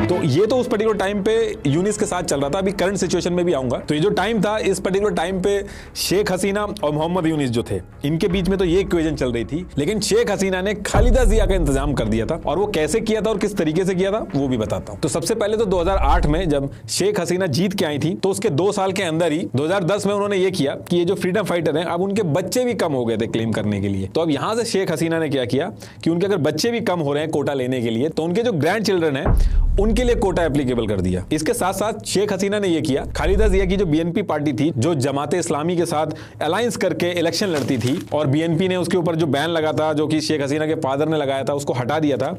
तो ये तो उस पर्टिकुलर टाइम पे यूनिस के साथ चल रहा था। अभी करंट सिचुएशन में भी आऊंगा। तो ये जो टाइम था, इस पर्टिकुलर टाइम पे शेख हसीना और मोहम्मद यूनिस जो थे इनके बीच में तो ये इक्वेशन चल रही थी, लेकिन शेख हसीना ने खालिदा जिया का इंतजाम कर दिया था, और वो कैसे किया था और किस तरीके से किया था वो भी बताता हूं। तो सबसे पहले तो 2008 में जब शेख हसीना जीत के आई थी तो उसके 2 साल के अंदर ही 2010 में उन्होंने ये किया कि ये जो फ्रीडम फाइटर हैं अब उनके बच्चे भी कम हो गए थे क्लेम करने के लिए। तो अब यहां से शेख हसीना ने क्या किया कि उनके अगर बच्चे भी कम हो रहे हैं कोटा लेने के लिए, तो उनके जो ग्रैंड चिल्ड्रन है उनके लिए कोटा एप्लीकेबल कर दिया। इसके साथ साथ शेख हसीना ने यह किया, खालिदा जिया की जो बीएनपी पार्टी थी जो जमाते इस्लामी के साथ अलायंस करके इलेक्शन लड़ती थी, और बीएनपी ने उसके ऊपर जो बैन लगा था जो कि शेख हसीना के फादर ने लगाया था उसको हटा दिया था,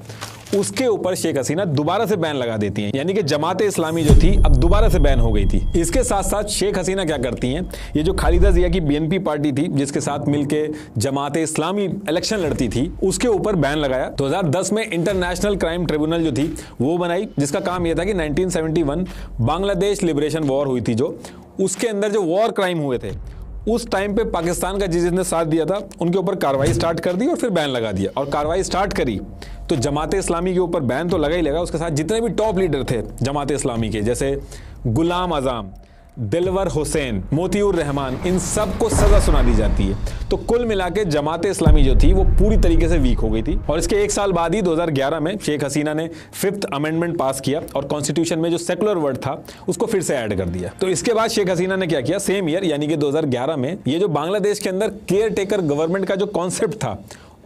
उसके ऊपर शेख हसीना दोबारा से बैन लगा देती हैं, यानी कि जमाते इस्लामी जो थी अब दोबारा से बैन हो गई थी। इसके साथ साथ शेख हसीना क्या करती हैं, ये जो खालिदा जिया की बीएनपी पार्टी थी जिसके साथ मिलके जमाते इस्लामी इलेक्शन लड़ती थी उसके ऊपर बैन लगाया। 2010 में इंटरनेशनल क्राइम ट्रिब्यूनल जो थी वो बनाई, जिसका काम यह था कि 1971 बांग्लादेश लिबरेशन वॉर हुई थी जो, उसके अंदर जो वॉर क्राइम हुए थे उस टाइम पे पाकिस्तान का जिसने साथ दिया था उनके ऊपर कार्रवाई स्टार्ट कर दी और फिर बैन लगा दिया। और कार्रवाई स्टार्ट करी तो जमाते इस्लामी के ऊपर बैन तो लगा ही लगा, उसके साथ जितने भी टॉप लीडर थे जमाते इस्लामी के, जैसे गुलाम आजम, दिलवर हुसैन, मोतियूर रहमान, इन सब को सजा सुना दी जाती है। तो कुल मिला के जमात इस्लामी जो थी वो पूरी तरीके से वीक हो गई थी। और इसके एक साल बाद ही 2011 में शेख हसीना ने 5th अमेंडमेंट पास किया और कॉन्स्टिट्यूशन में जो सेकुलर वर्ड था उसको फिर से ऐड कर दिया। तो इसके बाद शेख हसीना ने क्या किया, सेम ईयर यानी कि 2011 में ये जो बांग्लादेश के अंदर केयर टेकर गवर्नमेंट का जो कॉन्सेप्ट था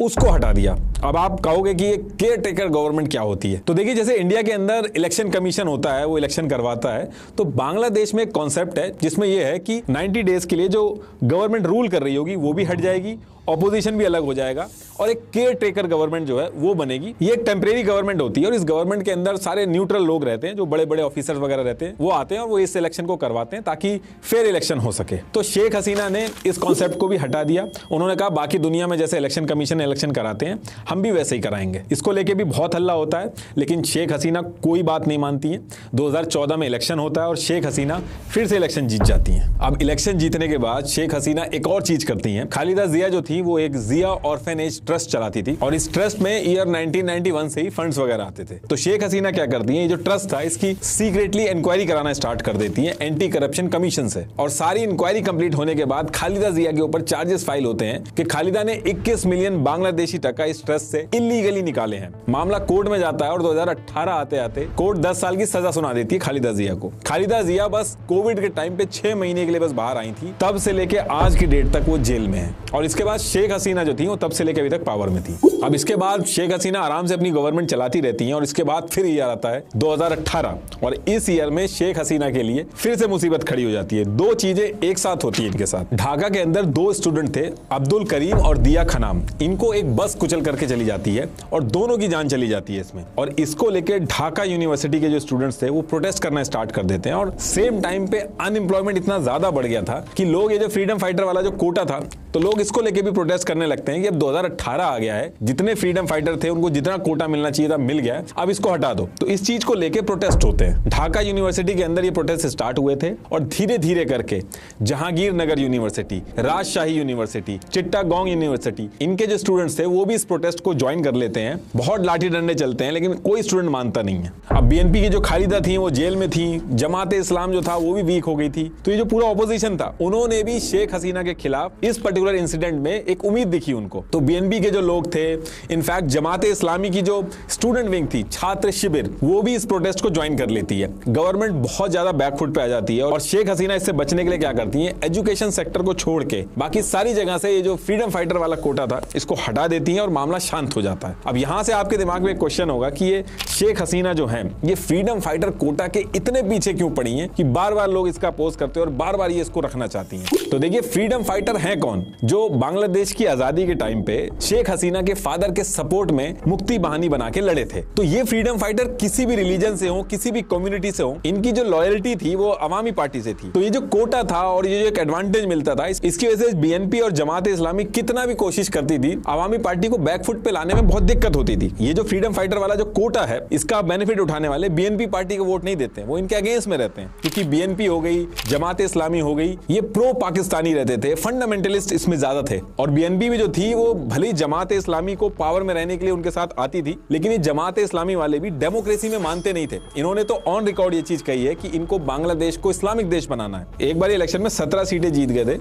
उसको हटा दिया। अब आप कहोगे कि ये केयर टेकर गवर्नमेंट क्या होती है। तो देखिए, जैसे इंडिया के अंदर इलेक्शन कमीशन होता है, वो इलेक्शन करवाता है, तो बांग्लादेश में एक कॉन्सेप्ट है जिसमें यह है कि 90 डेज के लिए जो गवर्नमेंट रूल कर रही होगी वो भी हट जाएगी, ऑपोजिशन भी अलग हो जाएगा और एक केयर टेकर गवर्नमेंट जो है वो बनेगी। ये एक टेम्परेरी गवर्नमेंट होती है और इस गवर्नमेंट के अंदर सारे न्यूट्रल लोग रहते हैं, जो बड़े बड़े ऑफिसर्स वगैरह रहते हैं, वो आते हैं और वो इस इलेक्शन को करवाते हैं ताकि फेयर इलेक्शन हो सके। तो शेख हसीना ने इस कॉन्सेप्ट को भी हटा दिया। उन्होंने कहा बाकी दुनिया में जैसे इलेक्शन कमीशन इलेक्शन कराते हैं हम भी वैसे ही कराएंगे। इसको लेके भी बहुत हल्ला होता है, लेकिन शेख हसीना कोई बात नहीं मानती है। 2014 में इलेक्शन होता है और शेख हसीना फिर से इलेक्शन जीत जाती हैं। अब इलेक्शन जीतने के बाद शेख हसीना एक और चीज करती हैं। खालिदा जिया जो थी वो एक जिया ऑर्फेनेज ट्रस्ट चलाती थी और इस ट्रस्ट में ईयर 1991 से ही फंड्स वगैरह आते थे। तो शेख हसीना क्या करती हैं, ये जो ट्रस्ट था इसकी सीक्रेटली इंक्वायरी कराना स्टार्ट कर देती हैं एंटी करप्शन कमीशन से। और सारी इंक्वायरी कंप्लीट होने के बाद खालिदा जिया के ऊपर चार्जेस फाइल होते हैं कि खालिदा ने 21 मिलियन बांग्लादेशी टका इस ट्रस्ट से इलीगली निकाले हैं। मामला कोर्ट में जाता है और 2018 आते आते कोर्ट 10 साल की सजा सुना देती है खालिदा जिया को। खालिदा जिया बस कोविड के टाइम पे 6 महीने के लिए बस बाहर आई थी, तब से लेके आज की डेट तक वो जेल में है। और इसके बाद शेख हसीना जो थी वो तब से लेकर अभी तक पावर में थी। अब इसके बाद शेख हसीना आराम से अपनी गवर्नमेंट चलाती रहती हैं और इसके बाद फिर ईयर आता है 2018 और इस ईयर में शेख हसीना के लिए फिर से मुसीबत खड़ी हो जाती है। दो चीजें एक साथ होती है इनके साथ। ढाका के अंदर 2 स्टूडेंट थे, अब्दुल करीम और दिया खनाम। इनको एक बस कुचल करके चली जाती है और दोनों की जान चली जाती है इसमें। और इसको लेकर ढाका यूनिवर्सिटी के जो स्टूडेंट्स थे वो प्रोटेस्ट करना स्टार्ट कर देते हैं और सेम टाइम पे अनएम्प्लॉयमेंट इतना ज्यादा बढ़ गया था कि लोग ये जो फ्रीडम फाइटर वाला जो कोटा था तो लोग इसको लेके भी प्रोटेस्ट करने लगते हैं कि अब 2018 आ गया है, जितने फ्रीडम फाइटर थे उनको जितना कोटा मिलना चाहिए था मिल गया है, अब इसको हटा दो। तो इस चीज को लेके प्रोटेस्ट होते हैं। ढाका यूनिवर्सिटी के अंदर ये प्रोटेस्ट स्टार्ट हुए थे और धीरे धीरे करके जहांगीर नगर यूनिवर्सिटी, राजशाही यूनिवर्सिटी, चिट्टागोंग यूनिवर्सिटी, इनके जो स्टूडेंट्स थे वो भी इस प्रोटेस्ट को ज्वाइन कर लेते हैं। बहुत लाठी डंडे चलते हैं लेकिन कोई स्टूडेंट मानता नहीं है। अब बीएनपी की जो खालिदा थी वो जेल में थी, जमात इस्लाम जो था वो भी वीक हो गई थी। तो ये जो पूरा ऑपोजिशन था उन्होंने भी शेख हसीना के खिलाफ इस पर्टिकुलर इंसिडेंट में एक उम्मीद दिखी उनको। तो बीएनपी के जो लोग थे, इनफैक्ट जमात इस्लामी की जो स्टूडेंट विंग थी, छात्र शिविर, वो भी इस प्रोटेस्ट को ज्वाइन कर लेती है। गवर्नमेंट बहुत ज्यादा बैकफुट पे आ जाती है और शेख हसीना इससे बचने के लिए क्या करती है, एजुकेशन सेक्टर को छोड़ के बाकी सारी जगह से ये जो फ्रीडम फाइटर वाला कोटा था इसको हटा देती है और मामला शांत हो जाता है। अब यहां से आपके दिमाग में एक क्वेश्चन होगा कि ये शेख हसीना जो है ये फ्रीडम फाइटर कोटा के इतने पीछे क्यों पड़ी हैं कि बार बार लोग इसका अपोज करते हैं और बार बार ये इसको रखना चाहती हैं। तो देखिए, फ्रीडम फाइटर है कौन? जो बांग्लादेश की आजादी के टाइम पे शेख हसीना के फादर के सपोर्ट में मुक्ति बहानी बना के लड़े थे। तो ये फ्रीडम फाइटर किसी भी रिलीजन से हो, किसी भी कम्युनिटी से हो, इनकी जो लॉयल्टी थी वो अवामी पार्टी से थी। तो ये जो कोटा था और ये जो एक एडवांटेज मिलता था, इसकी वजह से बीएनपी और जमात इस्लामी कितना भी कोशिश करती थी, अवामी पार्टी को बैकफुट पे लाने में बहुत दिक्कत होती थी। ये जो फ्रीडम फाइटर वाला जो कोटा है इसका बेनिफिट उठाने वाले बीएनपी पार्टी को वोट नहीं देते, वो इनके अगेंस्ट में रहते हैं। क्योंकि बीएनपी हो गई, जमात इस्लामी हो गई, ये प्रो पाकिस्तानी रहते थे, फंडामेंटलिस्ट इसमें ज्यादा थे। और बीएनपी भी जो थी वो भले जमात इस्लामी को पावर में रहने के लिए उनके साथ आती थी, लेकिन ये जमात इस्लामी वाले भी डेमोक्रेसी में मानते नहीं थे। इन्होंने तो ऑन रिकॉर्ड ये चीज कही है कि इनको बांग्लादेश को इस्लामिक देश बनाना है। एक बार इलेक्शन में 17 सीटें जीत गए थे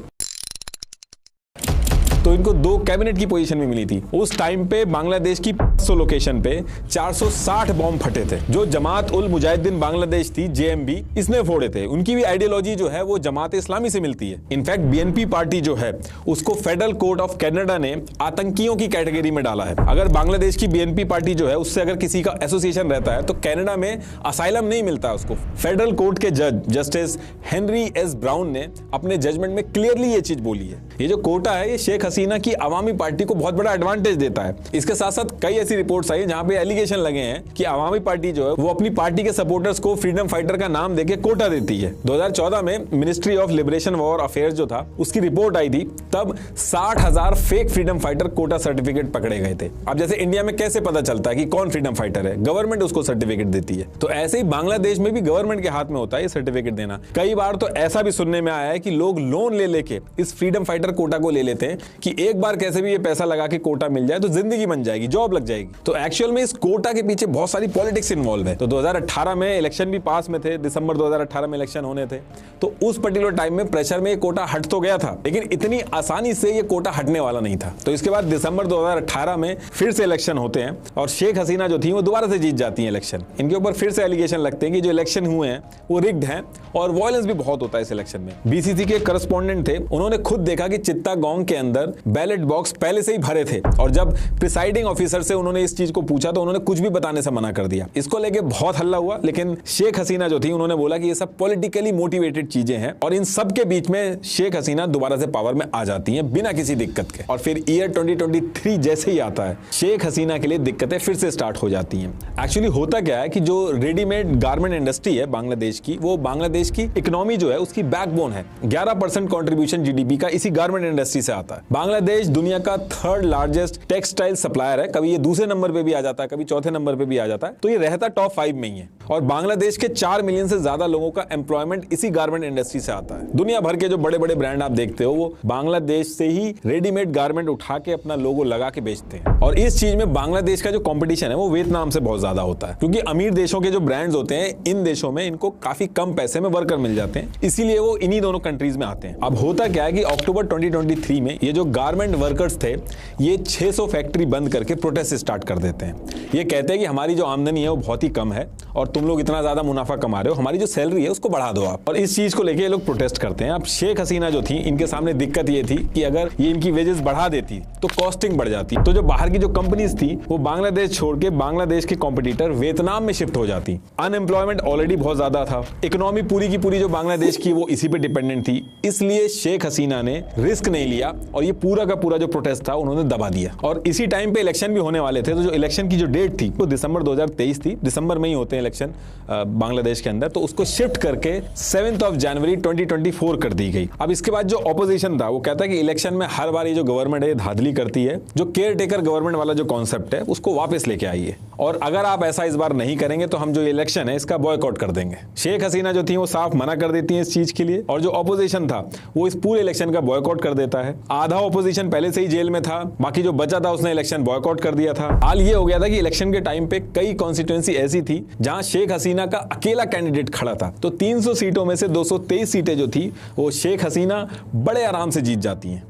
तो इनको 2 कैबिनेट की पोजीशन भी मिली थी। उस टाइम पे बांग्लादेश की 500 लोकेशन पे 460 बॉम्ब फटे थे जो जमात उल मुजाहिदीन बांग्लादेश थी, जेएमबी, इसने फोड़े थे। उनकी भी आइडियोलॉजी जो है वो जमात इस्लामी से मिलती है। इनफैक्ट बीएनपी पार्टी जो है उसको फेडरल कोर्ट ऑफ कनाडा ने आतंकियों की कैटेगरी में डाला है। अगर बांग्लादेश की बीएनपी पार्टी जो है उससे अगर किसी का एसोसिएशन रहता है तो कनाडा में असाइलम नहीं मिलता उसको। फेडरल कोर्ट के जज जस्टिस हेनरी एस ब्राउन ने अपने जजमेंट में क्लियरली ये चीज बोली है। ये जो कोटा है ये शेख हसीना की अवामी पार्टी को बहुत बड़ा एडवांटेज देता है। इसके साथ साथ कई ऐसी रिपोर्ट्स आई जहां पे एलिगेशन लगे हैं कि अवामी पार्टी जो है वो अपनी पार्टी के सपोर्टर्स को फ्रीडम फाइटर का नाम देके कोटा देती है। 2014 में Ministry of Liberation War Affairs जो था उसकी रिपोर्ट आई थी, तब 60,000 fake freedom fighter quota certificate पकड़े गए थे। अब जैसे इंडिया में कैसे पता चलता है कि कौन फ्रीडम फाइटर है, गवर्नमेंट उसको सर्टिफिकेट देती है, तो ऐसे ही बांग्लादेश में भी गवर्नमेंट के हाथ में होता है ये सर्टिफिकेट देना। कई बार तो ऐसा भी सुनने में आया है कि लोग लोन ले लेके इस फ्रीडम फाइटर कोटा को ले लेते हैं कि कि एक बार कैसे भी ये पैसा लगा के कोटा मिल जाए तो जिंदगी बन जाएगी, जॉब लग जाएगी। तो एक्चुअल में इस कोटा के पीछे बहुत सारी पॉलिटिक्स इन्वॉल्व है। तो 2018 में इलेक्शन भी पास में थे, दिसंबर 2018 में इलेक्शन होने थे, तो उस पर्टिकुलर टाइम में प्रेशर में ये कोटा हट तो गया था, लेकिन इतनी आसानी से ये कोटा हटने वाला नहीं था। तो इसके बाद दिसंबर 2018 में फिर से इलेक्शन होते हैं और शेख हसीना जो थी वो दोबारा से जीत जाती है इलेक्शन। इनके ऊपर फिर से एलिगेशन लगते हैं कि जो इलेक्शन हुए हैं वो रिग्ड हैं और वायलेंस भी बहुत होता है इस इलेक्शन में। बीसीसी के करस्पॉन्डेंट थे, उन्होंने खुद देखा कि चित्तागोंग के अंदर बैलेट बॉक्स पहले से ही भरे थे और जब प्रिसाइडिंग ऑफिसर से उन्होंने इस चीज को पूछा तो उन्होंने कुछ भी बताने से मना कर दिया। इसको लेके बहुत हल्ला हुआ, लेकिन शेख हसीना जो थी उन्होंने बोला कि ये सब पॉलिटिकली मोटिवेटेड चीजें हैं और इन सब के बीच में शेख हसीना दोबारा से पावर में आ जाती हैं बिना किसी दिक्कत के। और फिर ईयर 2023 जैसे ही आता है, शेख हसीना के लिए दिक्कतें फिर से स्टार्ट हो जाती हैं। एक्चुअली होता क्या है कि जो रेडीमेड गारमेंट इंडस्ट्री है बांग्लादेश की, वो बांग्लादेश की इकोनॉमी जो है उसकी बैकबोन है। 11% कंट्रीब्यूशन जीडीपी का इसी गारमेंट इंडस्ट्री से आता है। बांग्लादेश दुनिया का 3rd लार्जेस्ट टेक्सटाइल सप्लायर है। कभी ये दूसरे नंबर पे भी आ जाता है, कभी चौथे नंबर पे भी आ जाता है, तो ये रहता टॉप 5 में ही है। और बांग्लादेश के 4 मिलियन से ज्यादा लोगों का एम्प्लॉयमेंट इसी गारमेंट इंडस्ट्री से आता है। दुनिया भर के जो बड़े बड़े ब्रांड आप देखते हो वो बांग्लादेश से ही रेडीमेड गारमेंट उठा के अपना लोगो लगा के बेचते हैं। और इस चीज में बांग्लादेश का जो कंपटीशन है वो वियतनाम से बहुत ज्यादा होता है, क्योंकि अमीर देशों के जो ब्रांड्स होते हैं इन देशों में इनको काफी कम पैसे में वर्कर मिल जाते हैं, इसीलिए वो इन्हीं दोनों कंट्रीज में आते हैं। अब होता क्या है कि अक्टूबर 2023 में ये जो गारमेंट वर्कर्स थे ये 600 फैक्ट्री बंद करके प्रोटेस्ट स्टार्ट कर देते हैं। ये कहते हैं कि हमारी जो आमदनी है वो बहुत ही कम है और तुम लोग इतना ज्यादा मुनाफा कमा रहे हो, हमारी जो सैलरी है उसको बढ़ा दो आप। और इस चीज को लेके ये लोग प्रोटेस्ट करते हैं। अब शेख हसीना जो थी, इनके सामने दिक्कत ये थी कि अगर ये इनकी वेजेस बढ़ा देती तो कॉस्टिंग बढ़ जाती, तो जो बाहर की जो कंपनीज थी वो बांग्लादेश छोड़ के बांग्लादेश के कॉम्पिटिटर वियतनाम में शिफ्ट हो जाती। अनएम्प्लॉयमेंट ऑलरेडी बहुत ज्यादा था, इकोनॉमी पूरी की पूरी जो बांग्लादेश की वो इसी पे डिपेंडेंट थी, इसलिए शेख हसीना ने रिस्क नहीं लिया और ये पूरा का पूरा जो प्रोटेस्ट था उन्होंने दबा दिया। और इसी टाइम पे इलेक्शन भी होने वाले थे, तो जो इलेक्शन की जो डेट थी वो दिसंबर 2023 थी। दिसंबर में ही होते हैं इलेक्शन बांग्लादेश के अंदर, तो उसको शिफ्ट करके 7 जनवरी 2024 कर दी गई। अब इसके बाद जो ऑपोजिशन था वो कहता है कि इलेक्शन में हर बार ये जो गवर्नमेंट है धांधली करती है, जो केयर टेकर गवर्नमेंट वाला जो कॉन्सेप्ट है उसको वापस लेके आइए और अगर आप ऐसा इस बार नहीं करेंगे तो हम जो इलेक्शन है इसका बॉयकॉट कर देंगे। शेख हसीना जो थी वो साफ मना कर देती है इस चीज के लिए और जो ऑपोजिशन था वो इस पूरे इलेक्शन का बॉयकॉट कर देता है। आधा ऑपोजिशन पहले से ही जेल में था, बाकी जो बचा था उसने इलेक्शन बॉयकॉट कर दिया था। हाल ये हो गया था कि इलेक्शन के टाइम पे कई कॉन्स्टिट्यूएंसी ऐसी थी जहां शेख हसीना का अकेला कैंडिडेट खड़ा था, तो 300 सीटों में से 223 सीटें जो थी वो शेख हसीना बड़े आराम से जीत जाती हैं।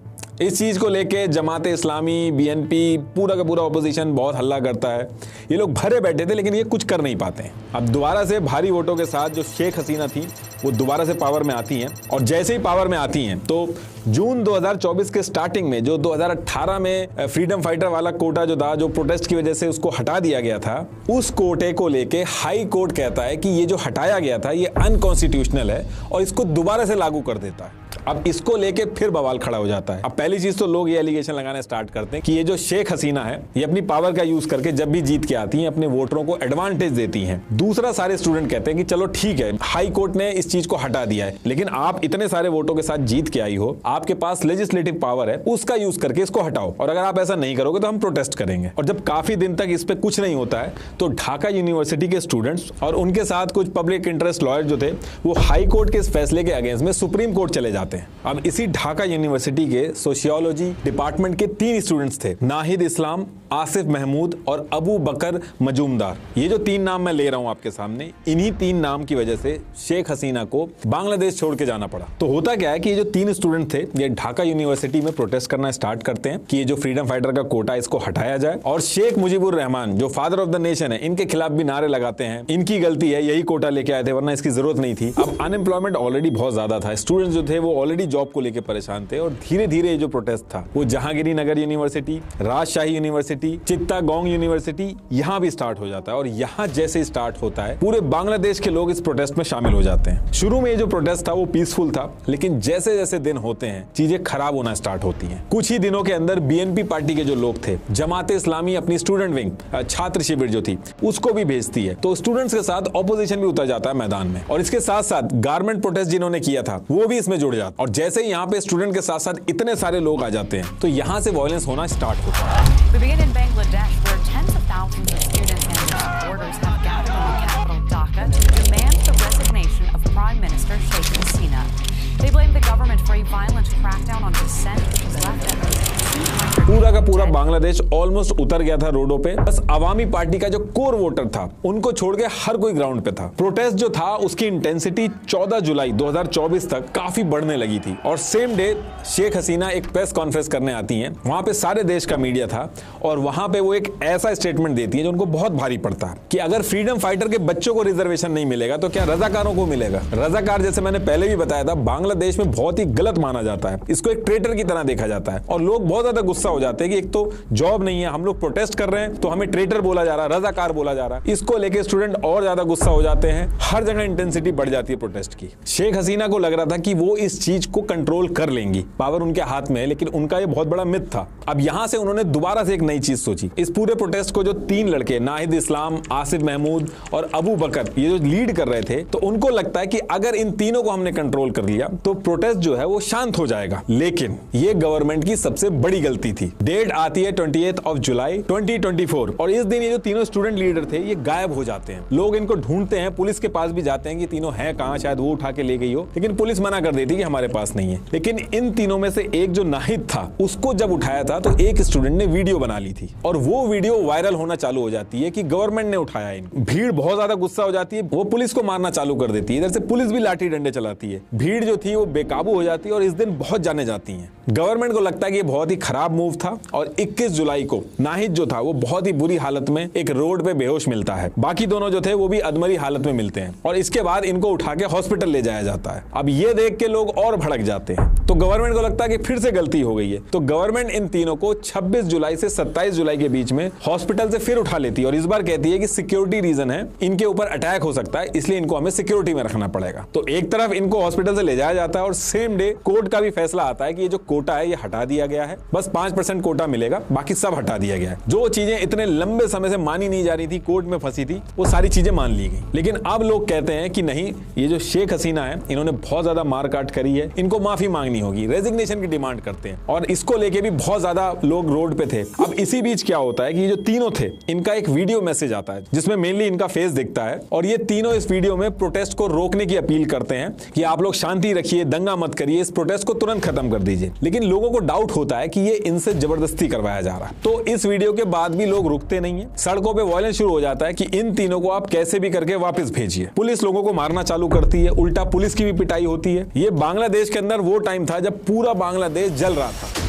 इस चीज को लेके जमात इस्लामी, बीएनपी, पूरा का पूरा ऑपोजिशन बहुत हल्ला करता है। ये लोग भरे बैठे थे लेकिन ये कुछ कर नहीं पाते हैं। अब दोबारा से भारी वोटों के साथ जो शेख हसीना थी वो दोबारा से पावर में आती हैं और जैसे ही पावर में आती हैं तो जून 2024 के स्टार्टिंग में जो 2018 में फ्रीडम फाइटर वाला कोटा जो था, जो प्रोटेस्ट की वजह से उसको हटा दिया गया था, उस कोटे को लेके हाई कोर्ट कहता है कि ये जो हटाया गया था ये अनकॉन्स्टिट्यूशनल है और इसको दोबारा से लागू कर देता है। अब इसको लेके फिर बवाल खड़ा हो जाता है। अब पहली चीज तो लोग ये एलिगेशन लगाने स्टार्ट करते हैं कि ये जो शेख हसीना है ये अपनी पावर का यूज करके जब भी जीत के आती हैं अपने वोटरों को एडवांटेज देती हैं। दूसरा, सारे स्टूडेंट कहते हैं कि चलो ठीक है, हाई कोर्ट ने इस चीज को हटा दिया है, लेकिन आप इतने सारे वोटों के साथ जीत के आई हो, आपके पास लेजिस्लेटिव पावर है, उसका यूज करके इसको हटाओ और अगर आप ऐसा नहीं करोगे तो हम प्रोटेस्ट करेंगे। और जब काफी दिन तक इस पे कुछ नहीं होता है तो ढाका यूनिवर्सिटी के स्टूडेंट्स और उनके साथ कुछ पब्लिक इंटरेस्ट लॉयर जो थे वो हाई कोर्ट के इस फैसले के अगेंस्ट में सुप्रीम कोर्ट चले जाते हैं। अब इसी ढाका यूनिवर्सिटी के सोशियोलॉजी डिपार्टमेंट के 3 स्टूडेंट्स थे, नाहिद इस्लाम, आसिफ महमूद और अबू बकर मजूमदार। ये जो 3 नाम मैं ले रहा हूं आपके सामने, इन्हीं 3 नाम की वजह से शेख हसीना को बांग्लादेश छोड़ के जाना पड़ा। तो होता क्या है कि ये जो 3 स्टूडेंट थे ये ढाका यूनिवर्सिटी में प्रोटेस्ट करना स्टार्ट करते हैं कि ये जो फ्रीडम फाइटर का कोटा इसको हटाया जाए और शेख मुजीबुर रहमान जो फादर ऑफ द नेशन है इनके खिलाफ भी नारे लगाते हैं, इनकी गलती है, यही कोटा लेके आए थे वरना इसकी जरूरत नहीं थी। अब अनएम्प्लॉयमेंट ऑलरेडी बहुत ज्यादा था, स्टूडेंट्स जो थे वो ऑलरेडी जॉब को लेके परेशान थे और धीरे धीरे ये जो प्रोटेस्ट था वो जहांगीर नगर यूनिवर्सिटी, राजशाही यूनिवर्सिटी, चित्तागोंग यूनिवर्सिटी यहां भी स्टार्ट हो जाता है और यहां जैसे स्टार्ट होता है पूरे बांग्लादेश के लोग इस प्रोटेस्ट में शामिल हो जाते हैं। शुरू में ये जो प्रोटेस्ट था वो पीसफुल था, लेकिन जैसे जैसे दिन होते हैं चीजें खराब होना स्टार्ट होती हैं। कुछ ही दिनों के अंदर बीएनपी पार्टी के जो लोग थे, जमात इस्लामी अपनी स्टूडेंट विंग छात्र शिविर जो थी उसको भी भेजती है, तो स्टूडेंट्स के साथ ऑपोजिशन भी उतर जाता है मैदान में और इसके साथ साथ गारमेंट प्रोटेस्ट जिन्होंने किया था वो भी इसमें जुड़ जाता। और जैसे ही यहाँ पे स्टूडेंट के साथ साथ इतने सारे लोग आ जाते हैं तो यहाँ से वायलेंस होना स्टार्ट होता है। We begin in Bangladesh, where tens of thousands of students and supporters have gathered in the capital Dhaka to demand the resignation of Prime Minister Sheikh Hasina. They blame the government for a violent crackdown on dissent, which has left at least पूरा Bangladesh almost उतर गया था रोडों पे। बस अवामी party का जो core voter था उनको छोड़ के हर कोई ग्राउंड पे था। प्रोटेस्ट जो था उसकी इंटेंसिटी 14 जुलाई 2024 तक काफी बढ़ने लगी थी और सेम डे शेख हसीना एक प्रेस कॉन्फ्रेंस करने आती हैं। वहां पे सारे देश का मीडिया था और वहां पे वो एक ऐसा स्टेटमेंट देती है जो उनको बहुत भारी पड़ता है कि अगर फ्रीडम फाइटर के बच्चों को रिजर्वेशन नहीं मिलेगा तो क्या रजाकारों को मिलेगा। रजाकार जैसे मैंने पहले भी बताया था बांग्लादेश में बहुत ही गलत माना जाता है, इसको एक ट्रेटर की तरह देखा जाता है और लोग बहुत ज्यादा गुस्सा हो जाते हैं कि एक तो जॉब नहीं है, हम लोग प्रोटेस्ट कर रहे हैं तो हमें ट्रेटर बोला जा रहा है, रजाकार बोला जा रहा है। इसको लेके स्टूडेंट और ज्यादा गुस्सा हो जाते हैं, हर जगह इंटेंसिटी बढ़ जाती है प्रोटेस्ट की। शेख हसीना को लग रहा था कि वो इस चीज को कंट्रोल कर लेंगी, पावर उनके हाथ में है, लेकिन उनका ये बहुत बड़ा मिथ था। अब यहां से उन्होंने दोबारा से एक नई चीज सोची। इस पूरे प्रोटेस्ट को जो 3 लड़के नाहिद इस्लाम, आसिफ महमूद और अबू बकर ये जो लीड कर रहे थे, तो उनको लगता है कि अगर इन तीनों को हमने कंट्रोल कर लिया तो प्रोटेस्ट जो है वो शांत हो जाएगा। लेकिन ये गवर्नमेंट की सबसे बड़ी गलती थी। डेट आती है 28 जुलाई 2024 और इस दिन ये जो तीनों स्टूडेंट लीडर थे ये गायब हो जाते हैं। लोग इनको ढूंढते हैं, पुलिस के पास भी जाते हैं कि तीनों हैं कहां, शायद वो उठा के ले गई हो, लेकिन पुलिस मना कर देती कि हमारे पास नहीं है। लेकिन इन तीनों में से एक जो नाहिद था उसको जब उठाया था तो एक स्टूडेंट ने वीडियो बना ली थी और वो वीडियो वायरल होना चालू हो जाती है कि गवर्नमेंट ने उठाया इनको। भीड़ बहुत ज्यादा गुस्सा हो जाती है, वो पुलिस को मारना चालू कर देती है। इधर से पुलिस भी लाठी डंडे चलाती है। भीड़ जो थी वो बेकाबू हो जाती है और इस दिन बहुत जाने जाती हैं। गवर्नमेंट को लगता है कि ये बहुत ही खराब मूव था और 21 जुलाई को नाहिद जो था वो बहुत ही बुरी हालत में एक रोड पे बेहोश मिलता है। बाकी दोनों जो थे वो भी अधमरी हालत में मिलते हैं और इसके बाद इनको उठा के हॉस्पिटल ले जाया जाता है। अब ये देख के लोग और भड़क जाते हैं तो गवर्नमेंट को लगता है कि फिर से गलती हो गई है, तो गवर्नमेंट इन तीनों को 26 जुलाई से 27 जुलाई के बीच में हॉस्पिटल से फिर उठा लेती है और इस बार कहती है कि सिक्योरिटी रीजन है, इनके ऊपर अटैक हो सकता है, इसलिए इनको हमें सिक्योरिटी में रखना पड़ेगा। तो एक तरफ इनको हॉस्पिटल से ले जाया जाता है और सेम डे कोर्ट का भी फैसला आता है कि ये जो कोटा है ये हटा दिया गया है, बस 5% कोटा मिलेगा, बाकी सब हटा दिया गया है। जो चीजें इतने लंबे समय से मानी नहीं जा रही थी, कोर्ट में फंसी थी, वो सारी चीजें मान ली गई। लेकिन अब लोग कहते हैं कि नहीं, ये जो शेख हसीना है इन्होंने बहुत ज्यादा मारकाट करी है, इनको माफी मांगनी होगी, रेजिग्नेशन की डिमांड करते हैं और इसको लेके भी बहुत ज्यादा लोग रोड पे थे। अब इसी बीच क्या होता है कि ये जो तीनों थे इनका एक वीडियो मैसेज आता है जिसमें मेनली इनका फेस दिखता है और ये तीनों इस वीडियो में प्रोटेस्ट को रोकने की अपील करते हैं कि आप लोग शांति रखिए, दंगा मत करिए, इस प्रोटेस्ट को तुरंत खत्म कर दीजिए। लेकिन लोगों को डाउट होता है कि ये इनसे जबरदस्ती करवाया जा रहा है। तो इस वीडियो के बाद भी लोग रुकते नहीं है, सड़कों पे वायलेंस शुरू हो जाता है कि इन तीनों को आप कैसे भी करके वापस भेजिए। पुलिस लोगों को मारना चालू करती है, उल्टा पुलिस की भी पिटाई होती है। ये बांग्लादेश के अंदर वो टाइम था जब पूरा बांग्लादेश जल रहा था।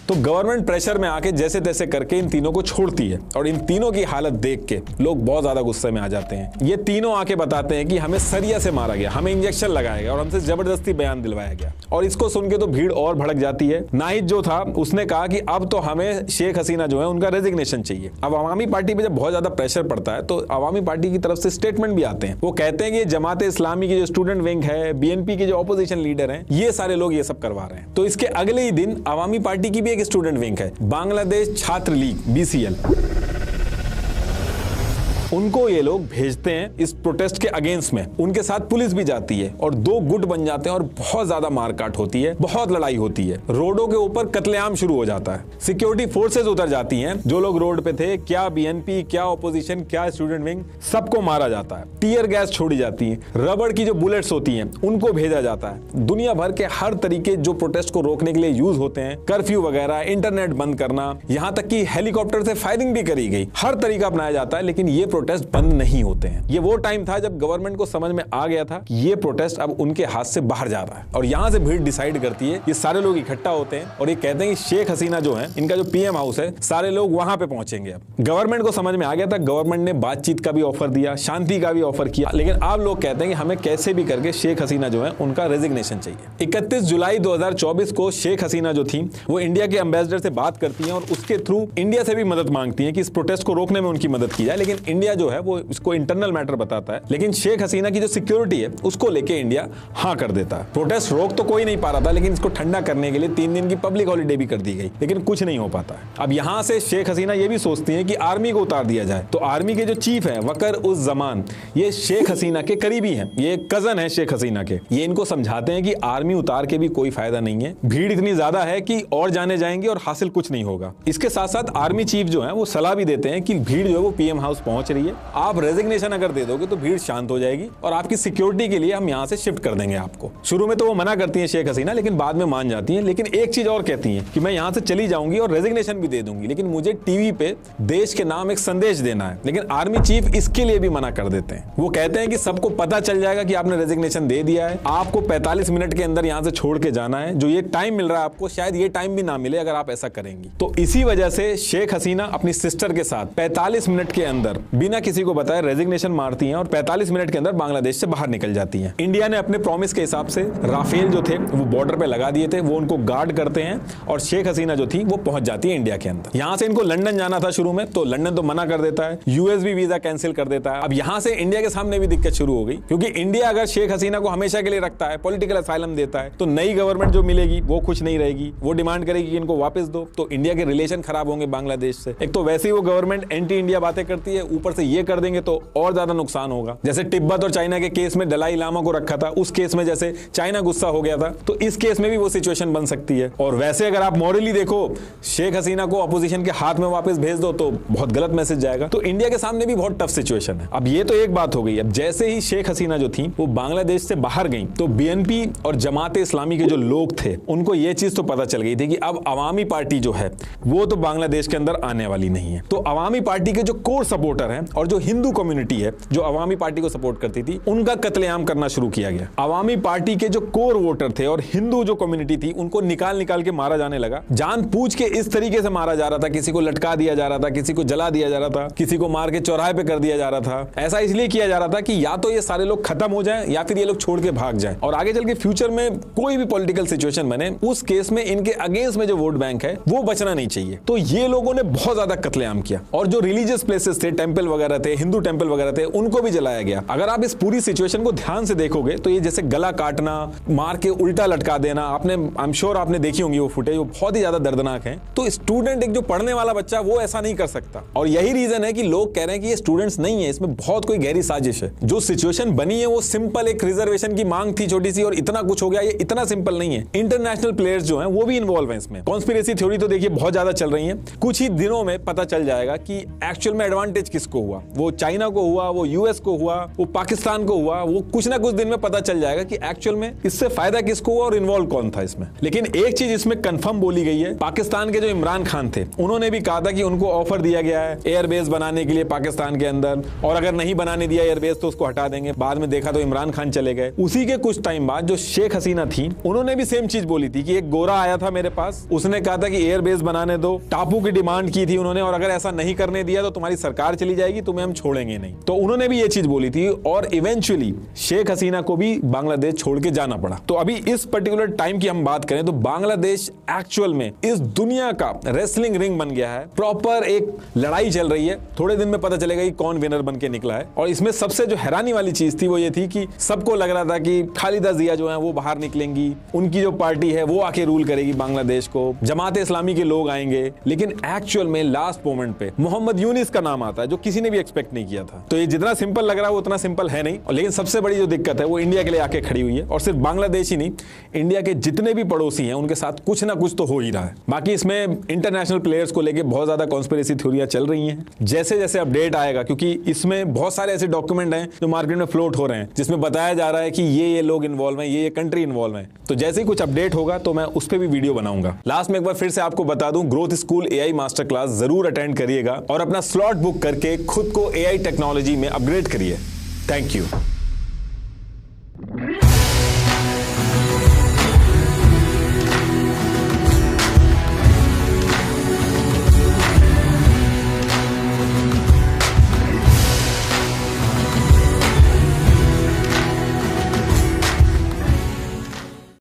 तो गवर्नमेंट प्रेशर में आके जैसे तैसे करके इन तीनों को छोड़ती है और इन तीनों की हालत देख के लोग बहुत ज्यादा गुस्से में आ जाते हैं। ये तीनों आके बताते हैं कि हमें सरिया से मारा गया, हमें इंजेक्शन लगाया गया और हमसे जबरदस्ती बयान दिलवाया गया। और इसको सुन के तो भीड़ और भड़क जाती है। नाहिद जो था उसने कहा कि अब तो हमें शेख हसीना जो है उनका रेजिग्नेशन चाहिए। अब अवामी पार्टी पे जब बहुत ज्यादा प्रेशर पड़ता है तो अवामी पार्टी की तरफ से स्टेटमेंट भी आते हैं। वो कहते हैं कि जमात इस्लामी की जो स्टूडेंट विंग है, बीएनपी के जो ऑपोजिशन लीडर हैं, ये सारे लोग ये सब करवा रहे हैं। तो इसके अगले ही दिन अवामी पार्टी की भी एक स्टूडेंट विंग है, बांग्लादेश छात्र लीग BCL, उनको ये लोग भेजते हैं इस प्रोटेस्ट के अगेंस्ट में। उनके साथ पुलिस भी जाती है और 2 गुट बन जाते हैं और बहुत ज्यादा मारकाट होती है, बहुत लड़ाई होती है। रोडों के ऊपर कत्लेआम शुरू हो जाता है, सिक्योरिटी फोर्सेस उतर जाती हैं। जो लोग रोड पे थे, क्या BNP, क्या ऑपोजिशन, क्या स्टूडेंट विंग, सबको मारा जाता है। टीयर गैस छोड़ी जाती है, रबड़ की जो बुलेट्स होती हैं उनको भेजा जाता है। दुनिया भर के हर तरीके जो प्रोटेस्ट को रोकने के लिए यूज होते हैं, कर्फ्यू वगैरह, इंटरनेट बंद करना, यहाँ तक कि हेलीकॉप्टर से फायरिंग भी करी गई, हर तरीका अपनाया जाता है। लेकिन ये प्रोटेस्ट बंद नहीं होते हैं। ये वो टाइम था जब गवर्नमेंट को समझ में आ गया था कि ये प्रोटेस्ट अब उनके हाथ से बाहर जा रहा है और यहां से भीड़ डिसाइड करती है। ये सारे लोग इकट्ठा होते हैं और ये कहते हैं कि शेख हसीना जो है, इनका जो PM हाउस है, सारे लोग वहां पे पहुंचेंगे। अब गवर्नमेंट को समझ में आ गया था, गवर्नमेंट ने बातचीत का भी ऑफर दिया, शांति का भी ऑफर किया, लेकिन अब लोग कहते हैं कि हमें कैसे भी करके शेख हसीना जो है उनका रेजिग्नेशन चाहिए। 31 जुलाई 2024 को शेख हसीना जो थी वो इंडिया के एम्बेसडर से बात करती है और उसके थ्रू इंडिया से भी मदद मांगती है कि इस प्रोटेस्ट को रोकने में उनकी मदद की जाए। लेकिन इंडिया जो है वो इसको इंटरनल मैटर बताता है, लेकिन शेख हसीना की जो सिक्योरिटी है उसको लेके इंडिया हाँ कर देता है। प्रोटेस्ट रोक तो कोई नहीं पा रहा था, लेकिन इसको ठंडा करने के लिए 3 दिन की पब्लिक हॉलिडे भी कर दी गई, लेकिन कुछ नहीं हो पाता है। अब यहां से शेख हसीना ये भी सोचती है कि आर्मी को उतार दिया जाए। तो आर्मी के जो चीफ है वकर उस जमान, ये शेख हसीना के करीबी हैं, ये कजन है शेख हसीना के। ये इनको समझाते हैं कि आर्मी उतार के भी कोई फायदा नहीं है, भीड़ इतनी ज्यादा है कि और जाने जाएंगे और हासिल कुछ नहीं होगा। इसके साथ साथ आर्मी चीफ जो है वो सलाह भी देते हैं कि भीड़ जो है वो PM हाउस पहुंच रही है, आप रेजिग्नेशन अगर दे दोगे तो भीड़ शांत हो जाएगी और आपकी सिक्योरिटी के लिए हम यहां से शिफ्ट कर देंगे आपको। शुरू में तो वो मना करती हैं शेख हसीना, लेकिन बाद में मान जाती हैं। लेकिन एक चीज और कहती हैं कि मैं यहां से चली जाऊंगी और रेजिग्नेशन भी दे दूंगी, लेकिन मुझे टीवी पे देश के नाम एक संदेश देना है। लेकिन आर्मी चीफ इसके लिए भी मना कर देते हैं। वो कहते हैं कि सबको पता चल जाएगा कि आपने रेजिग्नेशन दे दिया है, आपको 45 मिनट के अंदर यहां से छोड़ के जाना है। जो ये टाइम मिल रहा है आपको, शायद ये टाइम भी ना मिले अगर आप ऐसा करेंगी। तो इसी वजह से शेख हसीना अपनी सिस्टर के साथ 45 मिनट के अंदर बिना किसी को बताए रेजिग्नेशन मारती हैं और 45 मिनट के अंदर बांग्लादेश से बाहर निकल जाती हैं। इंडिया ने अपने प्रॉमिस के हिसाब से राफेल जो थे वो बॉर्डर पे लगा दिए थे, वो उनको गार्ड करते हैं और शेख हसीना जो थी वो पहुंच जाती है इंडिया के अंदर। यहां से इनको लंदन जाना था शुरू में, तो लंदन तो मना कर देता है, यूएस भी वीजा कैंसिल कर देता है। अब यहां से इंडिया के सामने भी दिक्कत शुरू हो गई, क्योंकि इंडिया अगर शेख हसीना को हमेशा के लिए रखता है, पॉलिटिकल असाइलम देता है, तो नई गवर्नमेंट जो मिलेगी वो खुश नहीं रहेगी, वो डिमांड करेगी कि इनको वापस दो, तो इंडिया के रिलेशन खराब होंगे बांग्लादेश से। एक तो वैसे ही वो गवर्नमेंट एंटी इंडिया बातें करती है, ऊपर से ये कर देंगे तो और ज्यादा नुकसान होगा। जैसे तिब्बत और चाइना के केस में दलाई लामा को रखा था, उस केस में जैसे चाइना गुस्सा हो गया था, तो इस केस में भी वो सिचुएशन बन सकती है। और वैसे अगर आप मॉरली देखो, शेख हसीना को अपोजिशन के हाथ में वापस भेज दो तो बहुत गलत मैसेज जाएगा। तो इंडिया के सामने भी बहुत टफ सिचुएशन है। अब ये तो एक बात हो गई। अब जैसे ही शेख हसीना जो थी वो बांग्लादेश से बाहर गई, तो बीएनपी और जमात इस्लामी के जो लोग थे उनको ये चीज तो पता चल गई थी कि अब अवामी पार्टी जो है वो तो बांग्लादेश के अंदर आने वाली नहीं है। तो अवामी पार्टी के जो कोर सपोर्टर हैं और जो हिंदू कम्युनिटी है जो अवामी पार्टी को सपोर्ट करती थी, उनका कत्लेआम करना शुरू किया गया। अवामी पार्टी के जो कोर वोटर थे और हिंदू जो कम्युनिटी थी, उनको निकाल निकाल के मारा जाने लगा। जानबूझ के इस तरीके से मारा जा रहा था, किसी को लटका दिया जा रहा था, किसी को जला दिया जा रहा था, किसी को मार के चौराहे पे कर दिया जा रहा था। ऐसा इसलिए किया जा रहा था कि या तो ये सारे लोग खत्म हो जाएं या फिर ये लोग छोड़ के भाग जाएं, और आगे चल के फ्यूचर में कोई भी पॉलिटिकल सिचुएशन बने, उस केस में इनके अगेंस्ट में जो वोट बैंक है वो बचना नहीं चाहिए। तो ये लोगों ने बहुत ज्यादा कत्लेआम किया और जो रिलीजियस प्लेसेस थे, टेंपल वगैरह थे, हिंदू टेंपल वगैरह थे, उनको भी जलाया गया। अगर आप इस पूरी सिचुएशन को ध्यान से देखोगे तो ये जैसे गला काटना, मार के उल्टा लटका देना, आपने आई एम श्योर आपने देखी होंगी वो फुटेज, वो बहुत ही ज्यादा दर्दनाक है। तो स्टूडेंट, एक जो पढ़ने वाला बच्चा, वो ऐसा नहीं कर सकता। और यही रीजन है कि लोग कह रहे हैं कि ये स्टूडेंट्स नहीं है, इसमें बहुत कोई गहरी साजिश है। जो सिचुएशन बनी है वो सिंपल एक रिजर्वेशन की मांग थी छोटी सी और इतना कुछ हो गया, ये इतना सिंपल नहीं है। इंटरनेशनल प्लेयर्स जो हैं वो भी इन्वॉल्व हैं इसमें। कॉन्स्पिरेसी थ्योरी तो देखिए बहुत ज्यादा चल रही है। कुछ ही दिनों में पता चल जाएगा कि एक्चुअल में एडवांटेज किसको हुआ। वो चाइना को हुआ, वो यूएस को हुआ, वो पाकिस्तान को हुआ। वो कुछ ना कुछ दिन में पता चल जाएगा कि एक्चुअल में इससे फायदा किसको हुआ और इन्वॉल्व कौन था इसमें। लेकिन एक चीज इसमें कंफर्म बोली गई है, पाकिस्तान के जो इमरान खान थे उन्होंने भी कहा था कि उनको ऑफर दिया गया है एयरबेस बनाने के लिए पाकिस्तान के अंदर, और अगर नहीं बनाने दिया एयरबेस तो उसको हटा देंगे। बाद में देखा तो इमरान खान चले गए। उसी के कुछ टाइम बाद जो शेख हसीना थी, उन्होंने भी सेम चीज बोली थी कि एक गोरा आया था मेरे पास, उसने कहा था कि एयरबेस बनाने दो, टापू की डिमांड की थी उन्होंने, और अगर ऐसा नहीं करने दिया तो तुम्हारी सरकार चली जाएगी, तुम्हें हम छोड़ेंगे नहीं। तो उन्होंने भी ये चीज बोली थी और इवेंचुअली शेख हसीना को भी बांग्लादेश छोड़ के जाना पड़ा। तो अभी इस पर्टिकुलर टाइम की हम बात करें तो बांग्लादेश एक्चुअल में इस दुनिया का रेसलिंग रिंग बन गया है। प्रॉपर एक लड़ाई चल रही है। थोड़े दिन में पता चलेगा कि कौन विनर बन के निकला है। और इसमें सबसे जो हैरानी वाली चीज थी वो ये थी कि सबको लग रहा था कि खालिदा जिया जो है वो बाहर निकलेंगी, उनकी जो पार्टी है वो आके रूल करेगी बांग्लादेश को, जमात इस्लामी के लोग आएंगे। लेकिन एक्चुअल में लास्ट मोमेंट पे मोहम्मद यूनिस का नाम आता है, जो किसी ने भी एक्सपेक्ट नहीं किया था। तो ये जितना सिंपल लग रहा है वो उतना सिंपल है नहीं। लेकिन सबसे बड़ी जो दिक्कत है वो इंडिया के लिए आके खड़ी हुई है। और सिर्फ बांग्लादेश ही नहीं, इंडिया के जितने भी पड़ोसी हैं उनके साथ कुछ ना कुछ तो हो ही रहा है। बाकी इसमें इंटरनेशनल प्लेयर्स को लेके बहुत ज्यादा कॉन्स्पिरेसी थ्योरियां चल रही हैं। जैसे जैसे अपडेट आएगा, क्योंकि इसमें बहुत सारे ऐसे डॉक्यूमेंट हैं जो मार्केट में फ्लोट हो रहे हैं, जिसमें बताया जा रहा है कि ये लोग इन्वॉल्व हैं, ये कंट्री इन्वॉल्व है। तो जैसे ही कुछ अपडेट होगा तो मैं उस पर भी वीडियो बनाऊंगा। लास्ट में एक बार फिर से आपको बता दूं, growth school AI master class जरूर अटेंड करिएगा और अपना स्लॉट बुक करके खुद को एआई टेक्नोलॉजी में अपग्रेड करिए। Thank you.